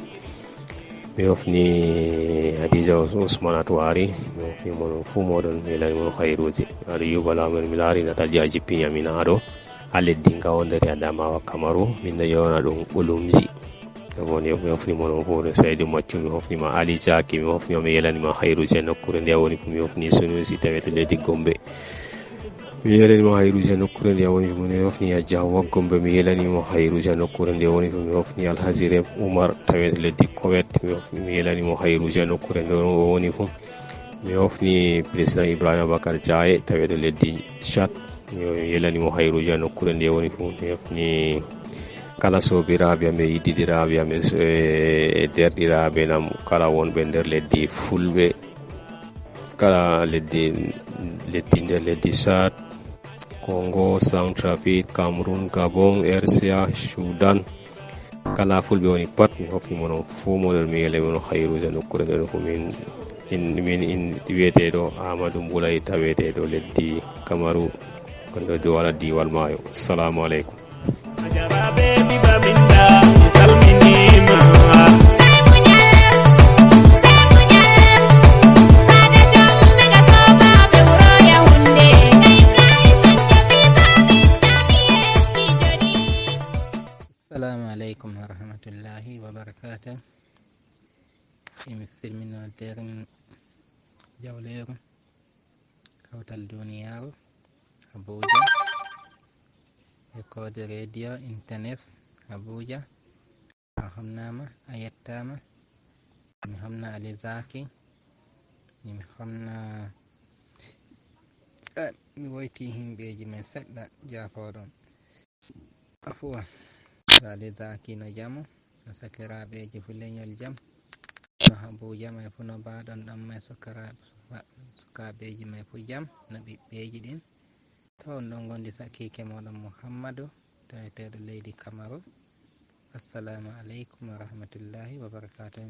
mi hofni Hadija Usman Atwari mi hofni moɗon fuu moɗon mi welani mon hayruji aɗa yuba lamuel mi laari natalji a jippini amin aɗo ha leddi nga wondari Adamawa Kamaru min no yewna ɗum ɓulumji woni mi hofni moɗon fuu Saydou Maccu mi hofnima Ali Jaki mi hofnima mi yelanima hayruji e nokkure nde woni fu mi hofni Sunusi taweto leydi Gombe mi yelanimo hayruji e nokkure nde woni fu mi hofni Diaw Gombe mi yelanimo hayruji e nokkure nde woni fu mi hofni Alhaji Rem Oumar taweto leddi Kowet mi yelanimo hayruji e nokkure nde woni fu mi hofni président Ibrahima Bakar Diaye taweto leddi Chat mi yelanimo hayruji e nokkure nde woni fu mi hofni kala sobiraɓe amen yiddidiraɓe amen e derɗiraɓe nam kala wonɓe nder leddi fulɓe kala leddi nder leddi Chad Congo Centrafrique Cameroun Gabon RCA Sudan kala fulɓe woni pat mi hofni monon fuu moɗon mi yelai mono hayruji nokkure nden fu min wiyeteɗo Amadou Boulay taweteɗo leddi Kamaru gonɗo duwala diwal maayo. Assalamu aleykum. Assalamu alaikum warahmatullahi wabarakatuh. Imi silminoɗeren jawleru kawtal duniyaru Abuja e kode radio internet Abuja a homnama a yettama mi homna Ali Zaki mi homna mi woyti himɓeji men seɗɗa jafoɗon afuwa Ali Zaki no jamu no sakiraɓeji fu leñol jam no Abuja may fu no mbaɗon ɗon may sukaɓeji may fu jam no ɓiɓɓeji ɗin to on ɗon gondi sakike moɗon Muhammadu taweteɗo leydi Kamaru. Assalamu alaikum warahmatullahi wabarakatuh.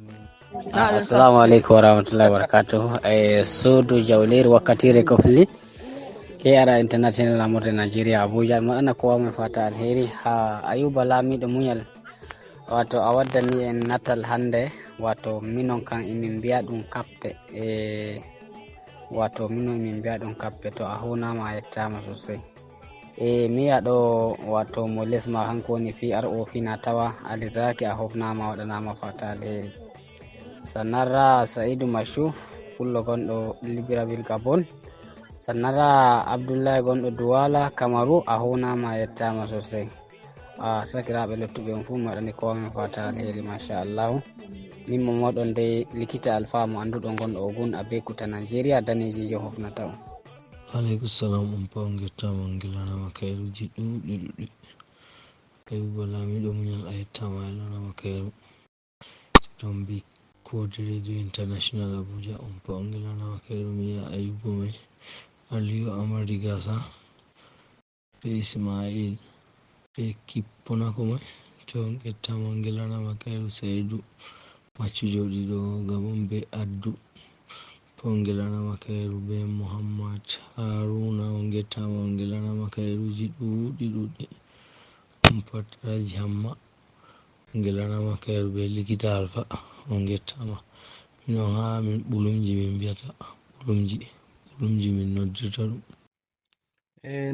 Assalamu alaikum warahmatullahi wabarakatuh. Suudu jawleru wakkatire kofli KR International Lamurde Nigeria Abuja maɗana kowa mai fata alheri ha Ayuba Lamiɗo Munyal wato a waddani en natal hande wato minon kan emin mbiya ɗum kappe wato minon emin mbiya ɗum kappe to a hunama a yettama sosai mi yaɗo wato mo lesma hanko woni PRO fina tawa Ali Zaki a hofnama waɗanama fata alheri sannan Saidou Mashu pullo gonɗo Libreville Gabon sannan Abdullahi gonɗo Douala Kamaru a hunama yettama sosai a sakiraɓe lottuɓe on fu maɗani kowamen fata alheri machallahu min mo moɗon dai likita alfamo anduɗo gonɗo Ogun Abekuta Nigeria danejijo hofnata on. Aleykum salam on paw gettama on gilanama kayruji ɗuɗɗi Ayuba Lamiɗo Munyal a yettama elanama kayru ton mbi kode radio international Abuja on paw on gilanama kayru mi yiya Ayuba may Aliyu Amadi Gasa be Ismail be Kipponako may to on gettama on gilanama kayru Saydou Maccu joɗiɗo Gabon be Addu on gelanama kayru be Muhammad Haruna on gettama on gelanama kayruji ɗuɗɗi on pat Raji Hamma on gelanama kayru be likita Alfa on gettama minon ha min ɓulumji min mbiyata ɓulumji min noddirta ɗum.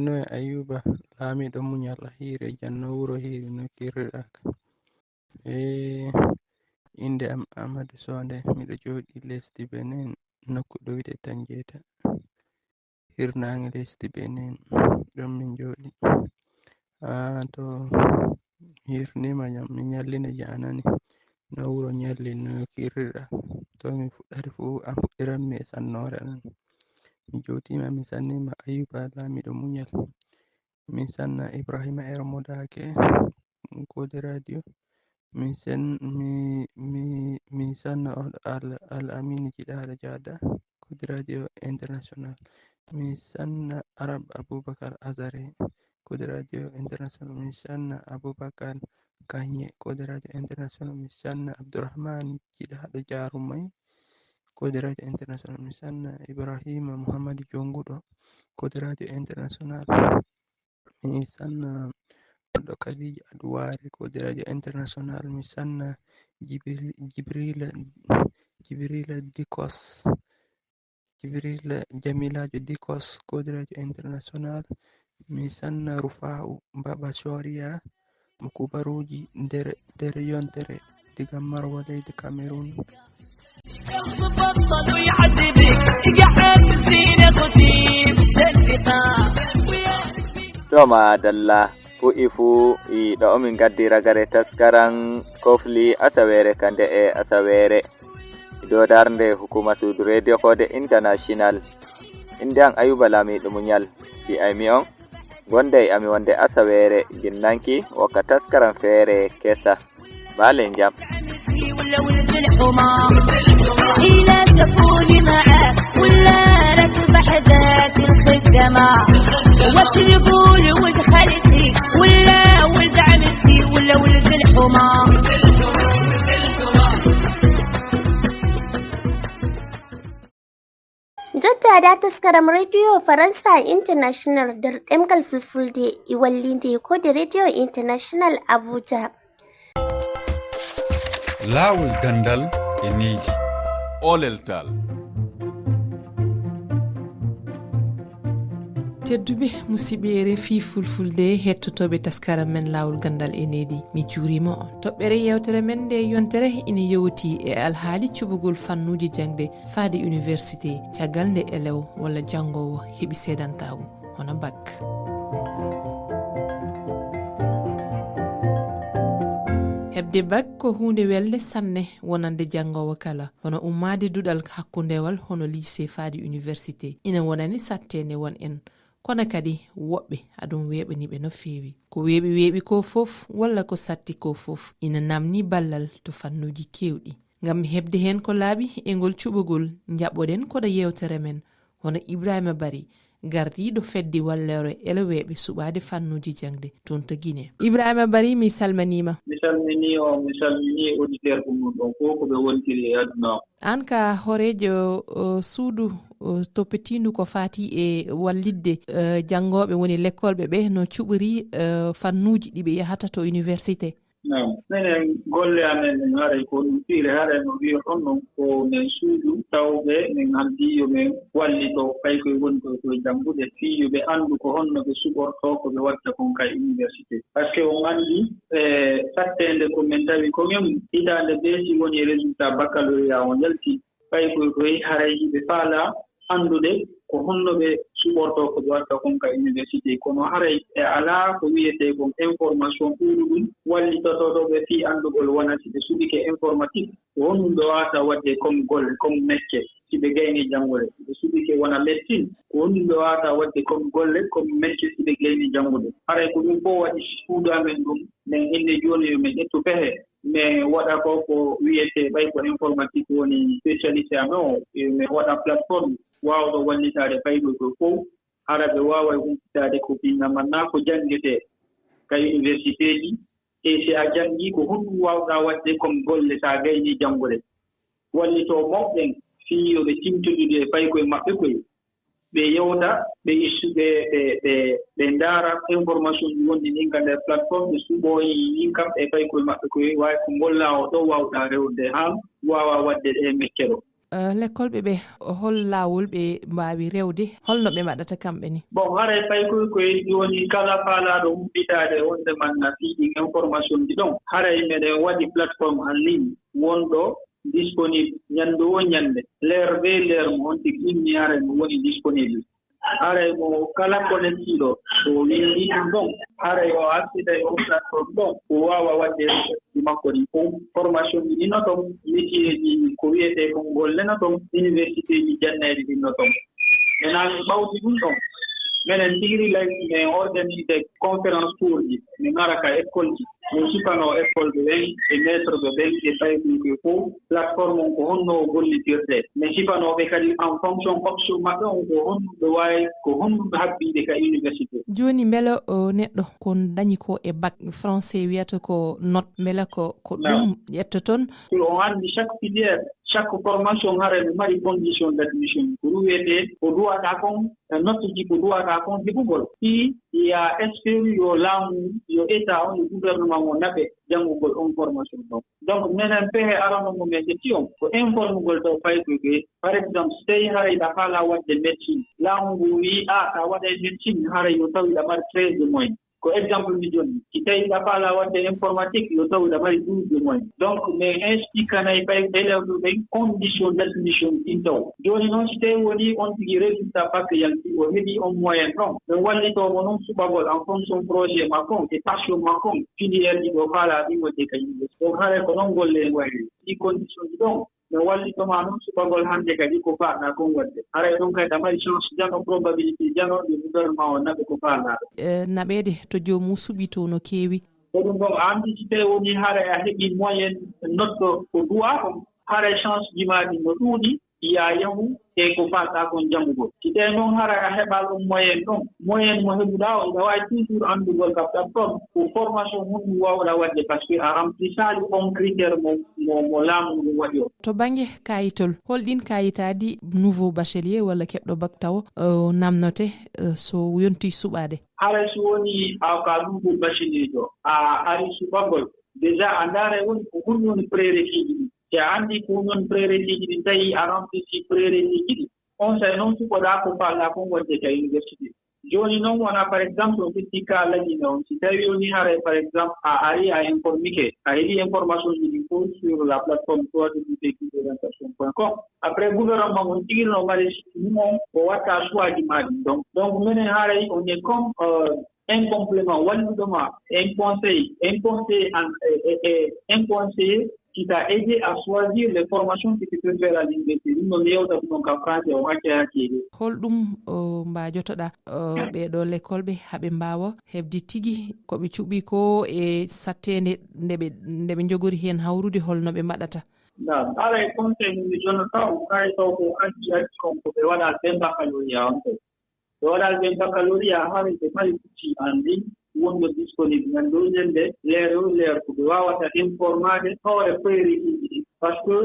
Noye Ayuba Lamiɗo Munyal hiire janno wuro hiiri no kirriɗaka inde am Amadou Sonde miɗo joɗi lesdi Benin nokku ɗo wi'ete Tanjeta hirnange lesdi Benin ɗon min joɗi to hirnima jam mi nyallina janani no wuro nyalli no kirriɗa to min fuɗɗari fu a fuɗɗiranmi e sannore anan mi jotima mi sannima Ayuba Lamiɗo Munyal min sanna Ibrahima Ermodake kode radio min sanna Al-Amin Jiɗaɗo Jada kode radio international min sanna Arab Abubakar Azare kode radio international min sanna Abubakar Kanye kode radio international min sanna Abdurrahman Jiɗaɗo Jarumai kode radio international min sanna Ibrahima Muhammad Jonguɗo kode radio international min sanna ɗo Khadija Aduware kodirajo international mi sanna Jibrila Dikos Jibrila Jamilajo Dikos kodirajo international mi sanna Rufa'u Baba Shoria mo kubaruji nder yontere diga Marwa leydi Cameroon. To madalla fu ɗo omin gaddi ragare taskaran kofli asawere kande e asawere do darnde hukuma suudu radio kode international inde an Ayuba Lamiɗo Munyal di aymi on gonde ami wonde asawere ginnanki wokka taskaran feere kesa balen jam ولا ولد الحمار إلى تكوني معاه ولا ركب حداك الخدمة وتقول ولد خالتي ولا ولد عمتي ولا ولد الحمار Jotta da taskaram Radio Faransa International da ɗemgal fulfulde iwallinde ko da Radio International Abuja. Laawol gandal e needi oleltal tedduɓe musidɓe refi fulfulde hettotoɓe taskaram men lawol gandal e needi mi juurima on toɓɓere yewtere men nde yontere ina yewti e alhaali cuɓugol fannuji jangde faade université caggal nde elew walla jangowo heeɓi seedantagu hono bac. hebde bac ko hunde welde sanne wonande jangowo kala hono ummade duɗal hakkundewal hono lycée faade université ina wonani sattene won en kono kadi woɓɓe aɗum weɓaniɓe no feewi ko weeɓi ko fof walla ko satti ko fof ina namni ballal to fannuji kewɗi ngam hebde hen ko laaɓi e ngol cuɓugol jaɓɓoɗen koɗo yewtere men hono Ibrahima Bari gardiɗo feddi wallere eleweɓe suɓade fannuji jangde toon to Guinée. Ibrahima Bari mi salmanima. Mi salmini auditeur ɗum ɗon fof ko ɓe wontiri e aduna o. An ka horejo suudu toppetindu ko fati e wallidde jangoɓe woni lekkolɓe ɓe no cuɓori fannuji ɗiɓe yahata to université. Minen golle amen min haray ko ɗum fiire haɗa no wiya ɗon ɗon ko min suudu tawɓe min haldiyo min wallito fay koye woni to janngude fiiyo ɓe anndu ko honno ɓe suɓorto ko ɓe watta kon kay université par ce que on anndi sattende ko min tawi ko min hitaande beesi woni résultat baccalauréat o yalti fay koye haray ɓe faala anndude ko honno ɓe suɓorto ko ɓe watta kon ka université kono haray e alaa ko wiyetee kon information ɓuuɗu ɗum wallitotoɗo ɓe fii anndugol wonati ɓe suɓike informatique ko honɗum ɓe waawata waɗde comme golle comme métier si ɓe gayni janngode ɓe suɓike wona médecine ko honɗum ɓe waawata waɗde comme golle comme métier si ɓe gayni janngude haray ko ɗum fof waɗi suudu amen ɗum min inni jooni min ƴettu pehe mais waɗa ko wiyetee ɓay ko informatique woni spécialité amen o min waɗa plateforme waawɗo wallitaade fayɗo to fof hara ɓe waawa humpitaade ko binnamanna ko janngete ka université ji e si a janngii ko honɗum waawɗaa waɗde comme golle so a gaynii janngude wallitoo mawɓen fiiyo ɓe timtodude e fay koye maɓɓe koye ɓe yewta ɓe issuɓe ɓe ndaara information ɗi wonɗi ɗin ka nder plateforme ɓe suɓooyi ɗin kam e fay koye maɓɓe koye waawi ko ngollaa o ɗo waawɗaa rewde haan waawa waɗde ɗe mekke ɗo. lekkolɓe ɓe hol laawol ɓe mbaawi rewde holno ɓe mbaɗata kamɓe ni bon haray fay koye joni kala faalaaɗo humpitaade wonde manna fiiɗin information ji ɗon haray meɗen waɗi plateforme en ligne wonɗo disponible ñannde o ñannde l'heure be l'heure mo on tigi inni haray mo woni disponible haray mo kala connectiɗo so windi ɗum ɗon haray o accida e on plateforme ɗon o waawa waɗde ɗi makko ɗi fof formation ji ɗinno toon métier ji ko wiyetee kon golleno toon université ji janneeɗi ɗinno toon maintenant mi ɓawti ɗum ɗon minen tigi lay min organise conférence cours ji min ara ka école ji min sukanoo école ɓe ɓen e maître ɓe ɓen e bayɓuɓe fof plateforme on ko honno o gollitirte min sifanooɓe kadi en fonction option maɓɓe on ko honno ɓe waawi ko honno ɓe habbiide ka université. jooni mbele neɗɗo ko dañi ko e bac français wiyata ko note mbele ko ɗum ƴetta toon. on anndi chaque filiére chaque formation hare no mari condition d'admission ko ruwete ko duwata kon nottuji ko duwata kon jibugol si ya espéri yo laamu yo état on gouvernement o naɓe janngugol on formation ɗo donc minen pehe arano mo men ƴettiyon ko informugol taw faykoke par exemple so tawi harayɗa haala waɗde médecine laamu ngu wi ta waɗa médecine haray yo tawiɗa mari 13 mois ko exemple mi joni si tawiɗa faala wadde informatique yo tawiɗa mari 12 mois donc mais expliquanayi ɓay élève ɓen condition d' admission ɗin taw joni noon so tawi woni on tigi résultat bac yanki o heeɓi on moyen ɗon ɓe wallitomo noon suɓagol en fonction projet makon e passion makon filiére ɗi ɗo faala ɗin wadde ka yimɓe donc haray ko noon golle en wayri ɗi condition ji ɗon mi wallitoma noon suɓagol hannde kadi ko faaɗa kon wadde haray ɗon kadi a mari chance jano probabilité janoɗe gouvernement o naɓe ko faaɗaɗo naɓede to jomum suɓito no keewi ko ɗum ɗon a andi si tawi woni haray a heeɓi moyen notto ko duwa kon haray chance ji maɗi no ɗuuɗi ya yahu e ko faaɗa kon janngugol si tawi noon haray a heɓa ɗum moyen mo heɓuɗa o ina wawi toujours anndugol kabɗat ɗon ko formation hunɗum wawɗa waɗde par ce que a remplissali on critére mo laamu ngu waɗi o to baŋnge kayitol holɗin kayitaji nouveau bachelier walla keɓɗo bac taw namnote so yonti suɓade haray so woni ka nouveau bachelier ɗo a ari suɓagol déjà a ndaara woni ko hunde woni prérequis ɗi si a anndi ko non prérequis ɗi tawi a remplisi prérequis ɗi on say noon suɓoɗa ko falɗa kon wonde ka université joni noon wona par exemple on fitti ka lañine on si tawi woni haray par exemple a ari a informique a heeɗi information ji ɗi fof sur la plateforme www.orientation.com après gouvernement on tigirno mari mum o watta choix ji maɗi donc minen haray on est comme un complément walluɗoma un conseiller qui t'a aidé à choisir les formations que tu peux faire à l'université. Ɗum ɗon yewta ɗum ka français o hakkille holɗum mbajotoɗa ɓeɗo l'école ɓe haɓe mbawa hebde tigui koɓe cuɓi ko e sattede ndeɓe jogori hen hawrude holno ɓe mbaɗata haray conseil mi jonata o kay taw ko addi on ko ɓe waɗa ɓe baccalauréat on to ɓe waɗa ɓe baccalauréat haray ɓe mari pucci en ligne wonɗo disponible nan ɗo ñande leer ko ɓe wawata informade hawre prérequis ɗi par ce que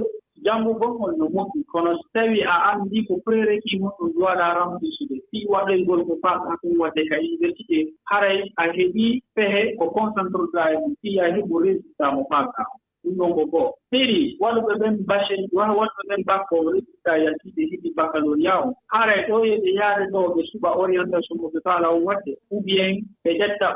janngugol ngol no moƴƴi kono so tawi a anndi ko prérequis moɗɗum waɗa remplisude fi waɗoygol ko faɗa kon wadde ka université haray a heɓi pehe ko concentre e mum fi a heɓu résultat mo faɗa ɗum ɗon ko goo ɗiɗi waɗuɓe ɓen bachel waɗuɓe ɓen bakko résultat yaltiɓe heɓi baccalauréat o haray ɗo yeɓe yaade ɗo ɓe suɓa orientation mo ɓe faala on waɗde ou bien ɓe ƴetta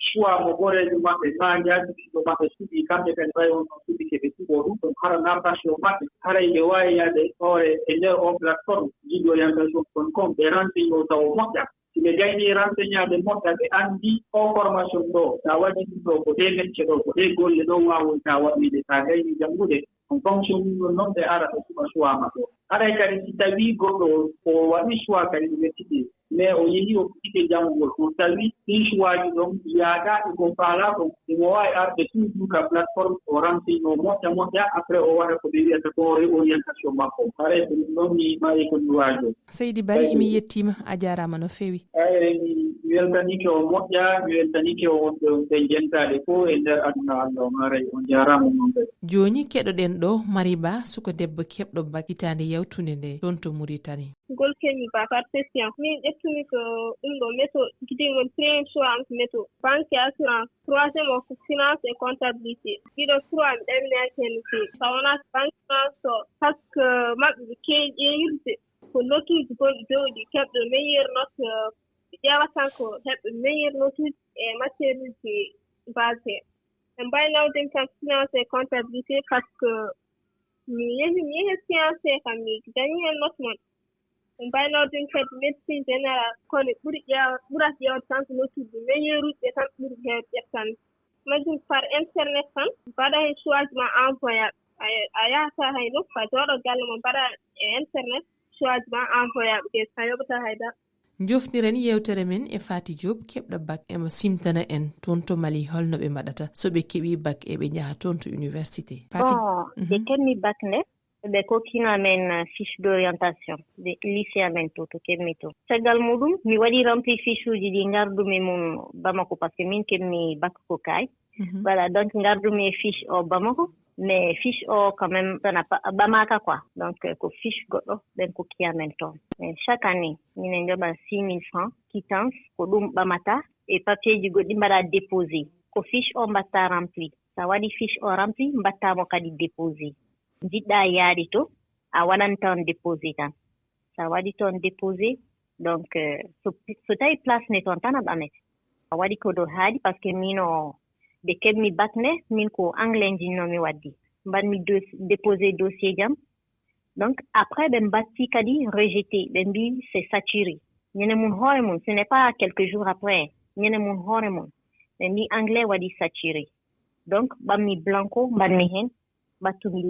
choix mo gorejo maɓɓe majaji ɗiɗo maɓɓe suɓi kamɓe kadi way on ɗon suɓi keɓe suɓo ɗum ɗum harana passion maɓɓe haray ɓe wawi yaade hoore e nder on plateforme jiɗi orientation.com ɓe renseigne o taw moƴƴa si ɓe gayni renseigneade moƴƴa ɓe anndi o formation ɗo sa waɗi ɗum ɗo ko ɗe métier ɗo ko ɗe golle ɗo wawonta waɗide sa gayni janngude en fonction ɗum noon ɓe ara ɓe suɓa choix maɓɓe o haray kadi si tawi goɗɗo o waɗi choix kadi université mais o yehi o fuɗɗike janngugol on tawi ɗin choix ji ɗon yaadaɗe ko faala kon imo wawi arde toujours ka plateforme o renseigne o moƴƴa après o waɗa ko ɓe wiyata ko réorientation makko haray ko ɗum ɗon mi mayi ko mi waajo seydi bari mi yettima a jarama no fewi mi weltanike o moƴƴa mi weltanike o wonɓe ɓe jentade fof e nder aduna allah on haray on jarama noon kadi joni keɗoɗen ɗo Mariba suko debbo keɓɗo bac hitande yawtude nde toon to Mauritanie gol kemi ba par session min ƴettumi ko ɗum ɗo méthode gidigol premier choix am ko méthode banque et assurance troisiéme o ko finance et comptabilité ɗiɗo trois mi ɗaminaki hen fi sa wonata banque finance o par ce que maɓɓe ɓe keewi ƴeewirde ko notuji gonɗi dowɗi keɓɗo meilleur note ƴeewatan ko heɓɓe meilleur notuji e matiére uji basé ɓe mbaynawden kam finance et comptabilité par ce que mi yehi science kam mi dañi hen note mon ɓe mbaynawden kadi médecine général kono ɓurata ƴeewde tan ko notuji meilleur uji ɓe tan ɓuri heewde ƴettande majum par internet tan mbaɗa hen choix ma envoyable a yahata hay nokku a jooɗo galle mo mbaɗa e internet choix ma envoyable te a yoɓata haydara jofniren yewtere men e Faty Diop keɓɗo bac emo simtana en toon to Mali holno ɓe mbaɗata so ɓe keɓi bac eɓe jaha toon to université ɓe keɓmi bac nde ɓe kokkino amen fiche d' orientation de lycée amen to keɓmi to caggal muɗum mi waɗi rempli fiche uji ɗi gardumi mum Bamako par ce que min keɓmi bac ko kay voilà donc gardumi e fiche o Bamako mais fiche o quand même tana ɓamaka quoi. Donc ko fiche goɗɗo ɓen kokki amen toon. Chaque année minen joɓa 6 000 francs quittance ko ɗum ɓamata e papier ji goɗɗi mbaɗa déposé ko fiche o mbatta rempli. Sa waɗi fiche o rempli mbattamo kadi déposé. Jiɗɗa yaaɗi to a waɗan toon déposé tan. Sa waɗi toon déposé donc so tawi place ne toon tan a ɓamete. A waɗi ko dow haaɗi par ce que mino ɓe keɓmi bac nde min ko anglais jinnomi waddi. Mbaɗmi déposé dossier jam. Donc après ɓe mbatti kadi rejeté ɓe mbi c'est saturé. Ñande mum hoore mum ce n'est pas quelques jours après. Ñande mum hoore mum ɓe mbi anglais waɗi saturé. Donc ɓammi blanco mbaɗmi hen mbattumi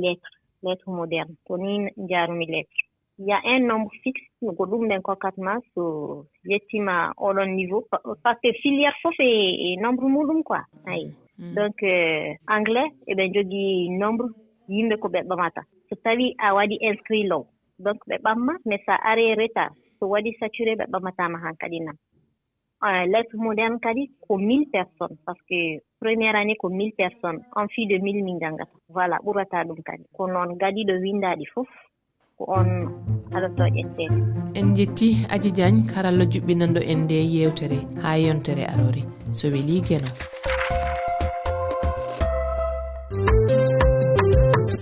lettre moderne ko ni jarumi lettre. Il y a un nombre fixe ko ɗum ɓen kokkatma so yettima oɗon niveau par ce que filière fof e nombre muɗum quoi ayi. Donc anglais eɓe jogii nombre yimɓe ko ɓe ɓamata so tawi a waɗi inscrit law donc ɓe ɓamma mais sa ari retard so waɗi saturé ɓe ɓammatama han kadi nam. Lettre moderne kadi ko 1000 personnes parce que première année ko 1000 personnes en fi de 1000 min jangata voilà ɓurata ɗum kadi ko noon gadiɗo windaɗi fof ko on aɗato ƴettede. En jetti Adji Diagne karalla juɓɓinanɗo en nde yewtere ha yontere arore so weeli gueno.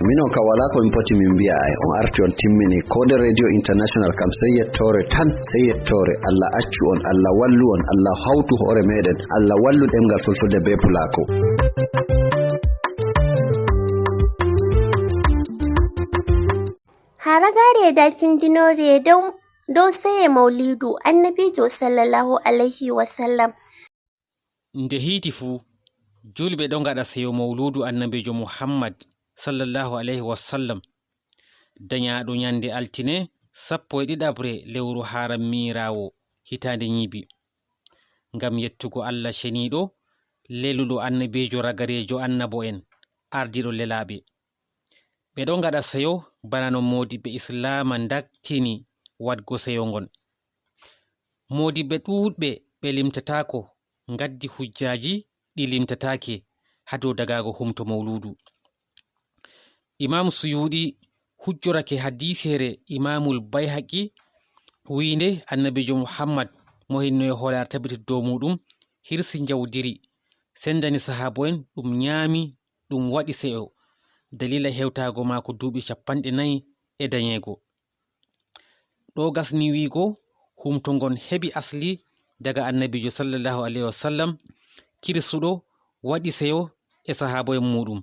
Minon ka wala ko min poti min mbiya ay on arti on timmini Kode Radio International kam sey yettore tan sey yettore Allah accu on Allah wallu on Allah hawtu hoore meɗen Allah wallu ɗemgal fulfulde be pulako. Haragare da findinore dow seye maulidu annabijo sallallahu alaihi wasallam. Nde hiiti fuu julɓe ɗo gaɗa seyo mauludu annabijo Muhammad sallallahu alaihi wasallam dañaɗo ñande altine 12 lewru haramirawo hitande ñibi ngam yettugo Allah ceniɗo leluɗo annabijo ragarejo annabo en ardiɗo lelaɓe. ɓe ɗo gaɗa seyo bana no modiɓɓe islama daktini wadgo seyo ngon. Modiɓɓe ɗuɗɓe ɓe limtatako gaddi hujjaji ɗi limtatake ha dow dagago humto mauludu. Imam Suyuɗi hujjorake hadisere Imamul Bayhaqi winde annabijo Muhammad mo hinno e hoore tabbiti dow muɗum hirsi jawdiri sendani sahabo en ɗum ñaami ɗum waɗi seyo dalila hewtago mako duuɓi 40 e dañego. ɗo gasni wiigo humto ngon heɓi asli daga annabijo sallallahu alaihi wasallam kirsuɗo waɗi seyo e sahabo en muɗum.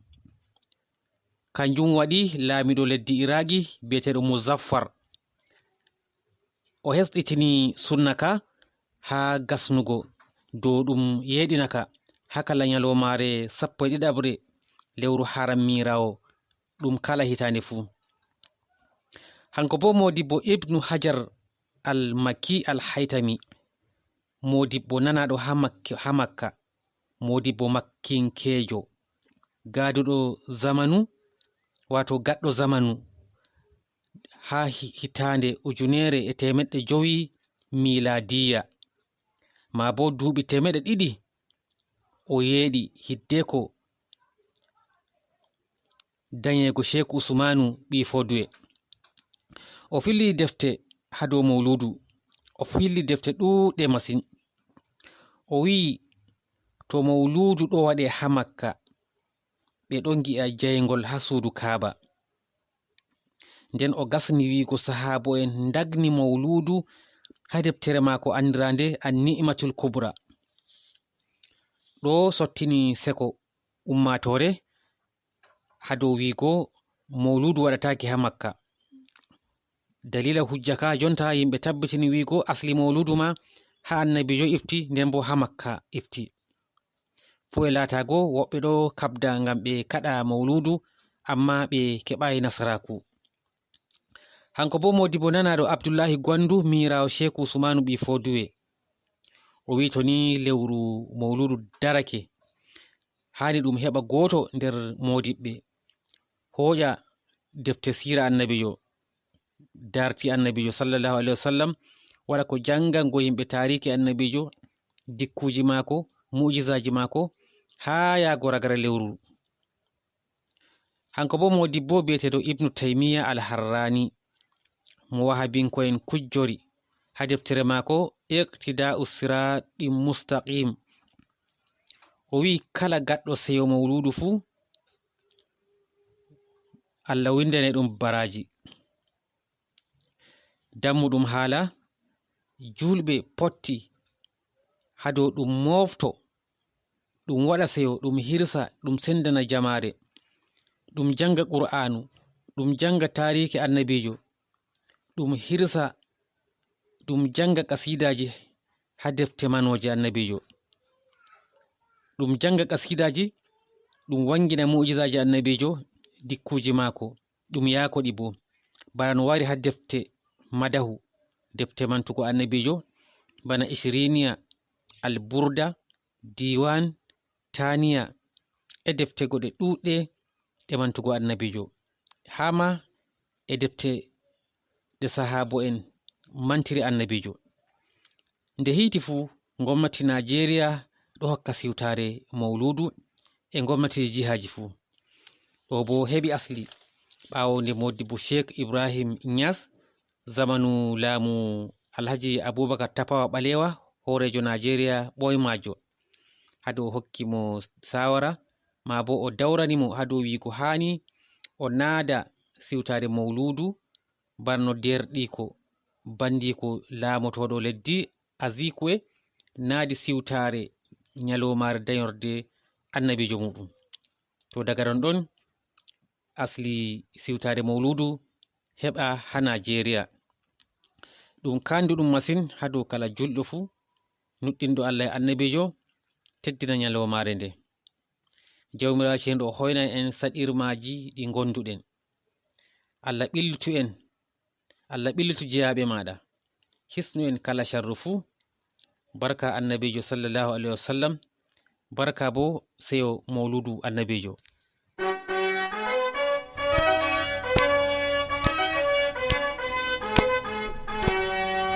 Kanjum waɗi laamiɗo leddi Iraki biyeteɗo Muzaffar o hesɗitini sunna ka ha gasnugo dow ɗum yeɗinaka ha kala ñalomare 12 lewru haramirawo ɗum kala hitande fuu. Hanko bo modibbo Ibnu Hajar al-Makki al-Haytami modibbo nanaɗo ha Makka modibbo makkinkejo gaduɗo zamanu wato gaɗɗo zamanu ha hitande 1500 miladiya ma bo duuɓi 200 o yeeɗi hiddeko dañego Sheikh Usmanu ɓi Foduwe. O filli defte ha dow mauludu o filli defte ɗuɗɗe masin. O wi to mauludu ɗo waɗe ha Makka ɓe ɗon gi'a jaygol ha suudu Kaaba. Nden o gasni wiigo sahabo en dagni mauludu ha deftere mako andirande An-Ni'matul Kubra. ɗo sottini seko ummatore ha dow wiigo mauludu waɗatake ha Makka. Dalila hujja ka jonta yimɓe tabbitini wiigo asli mauludu ma ha annabijo ifti nden bo ha Makka ifti. Fu e laatago woɓɓe ɗo kabda ngam ɓe kaɗa mauludu amma ɓe keɓayi nasaraku. Hanko bo modibo nanaɗo Abdullahi Gwandu mirawo Sheikh Usmanu ɓi Foduwe o wi to ni lewru mauludu darake hani ɗum heɓa goto nder modiɓɓe hoƴa defte sira annabijo darti annabijo sallallahu alaihi wasallam waɗa ko jangango yimɓe tariki annabijo dikkuji mako mujizaji mako ha yago ragara lewru. hanko bo modibbo biyeteɗo ibnu taymiya al-harrani mo wahabinko'en kujjori ha deftere maako iqtida'u sirati mustaqim o wi kala gaɗɗo seyo mawludu fuu Allah windane ɗum baraji dammuɗum haala julɓe potti ha dow ɗum mofto ɗum waɗa seyo ɗum hirsa ɗum sendana jamare ɗum janga qur'anu ɗum janga tariki annabijo ɗum hirsa ɗum janga kasidaji ha defte manoje annabijo ɗum janga kasidaji ɗum wangina mu'jizaji annabijo dikkuji maako ɗum yakoɗi bo bana no wari ha defte madahu defte mantugo annabijo bana ishiriniya alburda diwan taniya e defte goɗe ɗuɗɗe ɗe mantugo annabijo hama e defte ɗe sahabo en mantiri annabijo nde hiti fuu gomnati Najeriya ɗo hokka siwtare mauludu e gomnati jihaji fuu ɗo bo heɓi asli ɓawo nde modibbo Sheikh Ibrahim Inyas zamanu laamu Alhaji Abubakar Tafawa Balewa horejo Najeriya ɓoymajo ha dow hokki mo sawara ma bo o dawranimo ha dow wiiko hani o naada siwtare mauludu barno derɗiko bandiko laamotoɗo leddi Azikwe naadi siwtare nyalomare dañorde annabijo muɗum to daga ɗon ɗon asli siwtare mauludu heɓa ha Najeriya ɗum kanduɗum masin ha dow kala julɗo fuu nuɗɗinɗo Allah e annabijo teddina nyalomare nde jawmirawo cenɗo o hoynan en saɗirmaji ɗi gonduɗen Allah ɓillitu en Allah ɓillitu jeyaɓe maɗa hisnu en kala sharru fuu barka annabijo sallallahu alaihi wasallam barka bo seyo mauludu annabijo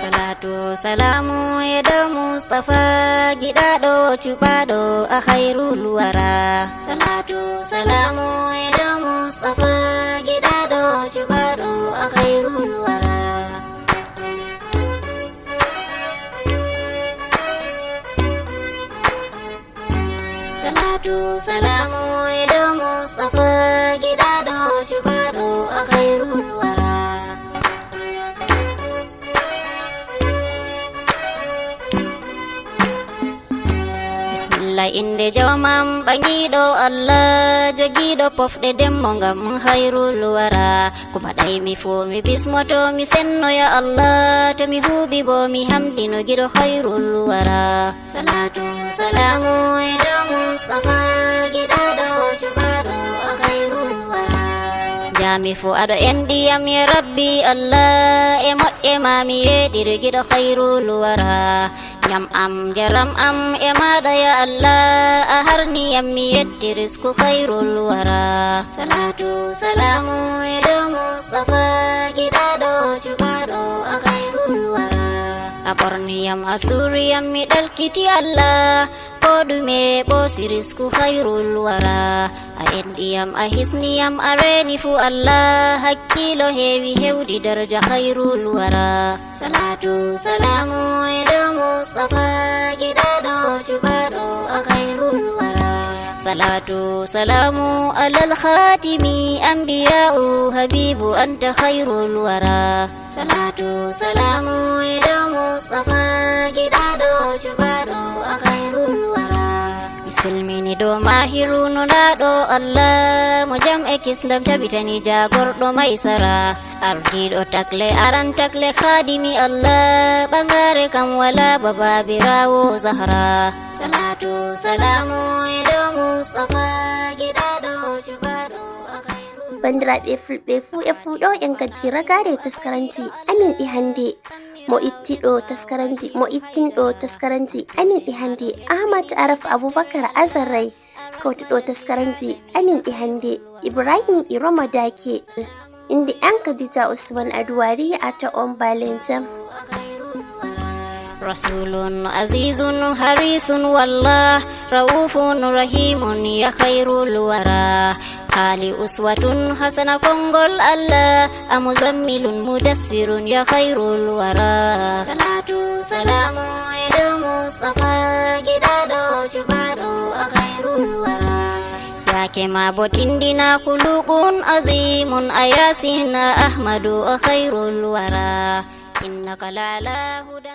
salatu salamu edo mustafa giɗaɗo cuɓaɗo a khairul wara salatu salamu edo mustafa giɗaɗo cuɓaɗo a khairul wara salatu salamu edo mustafa giɗaɗo cuɓaɗo a khairul wara bismillah inde jawmam ɓangiɗo Allah jogiɗo pofɗe demmo ngam hayrul wara ko mbaɗaymi fuu mi bismoto mi sennoya Allah to mi huuɓi bo mi hamdino giɗo hayrul wara salatu salamu eɗo mustafa giɗaɗo cuɓaɗo a hayrul wara jami fuu aɗo enɗiyam ya rabbi Allah e moƴƴe ma mi yeɗir giɗo hayrul wara nyam am jaram am e maɗa ya Allah a harniyam mi yetti risku khairul wara salatu salamu eɗo mustafa giɗaɗo cuɓaɗo a khairul wara a ɓorniyam a suriyam mi ɗalkiti Allah ko ɗume ɓosi risku khairul wara a enɗiyam a hisniyam a reni fu Allah hakkilo heewi hewɗi darja khairul wara salatu salamu eɗo mustafa giɗaɗo cuɓaɗo a khairul wara salatu salamu alal khatimi anbiya'u habibu anta khairul wara salatu salamu eɗo mustafa giɗaɗo cuɓaɗo a khairul wara misilmini ɗo mahiru nunaɗo Allah mo jam e kisdam tabitani jagorɗo maysara ardiɗo takle aran takle khadimi Allah ɓangare kam wala bababirawo Zahra salatu salamu eɗo mustafa giɗaɗo cuɓaɗo a khairul bandiraɓe fulɓe fuu e fuuɗo en gaddi ragare taskaranci amin ɗi hande mo ittiɗo taskaranci mo ittinɗo taskaranci amin ɗi hande Ahmad Araf Abubakar Azarai kawtuɗo taskaranci amin ɗi hande Ibrahim Iroma Dake inde an Khadija Usman Aduwari ata on balenjam رسول عزيز حريص والله رؤوف رحيم يا خير الورى حالي أسوة حسنة كونغول الله أمزمل مدسر يا خير الورى صلاة سلام إلى مصطفى جدادو جبادو خير الورى يا كما بوتندنا خلق عظيم أياسين أحمد خير الورى إنك لا هدى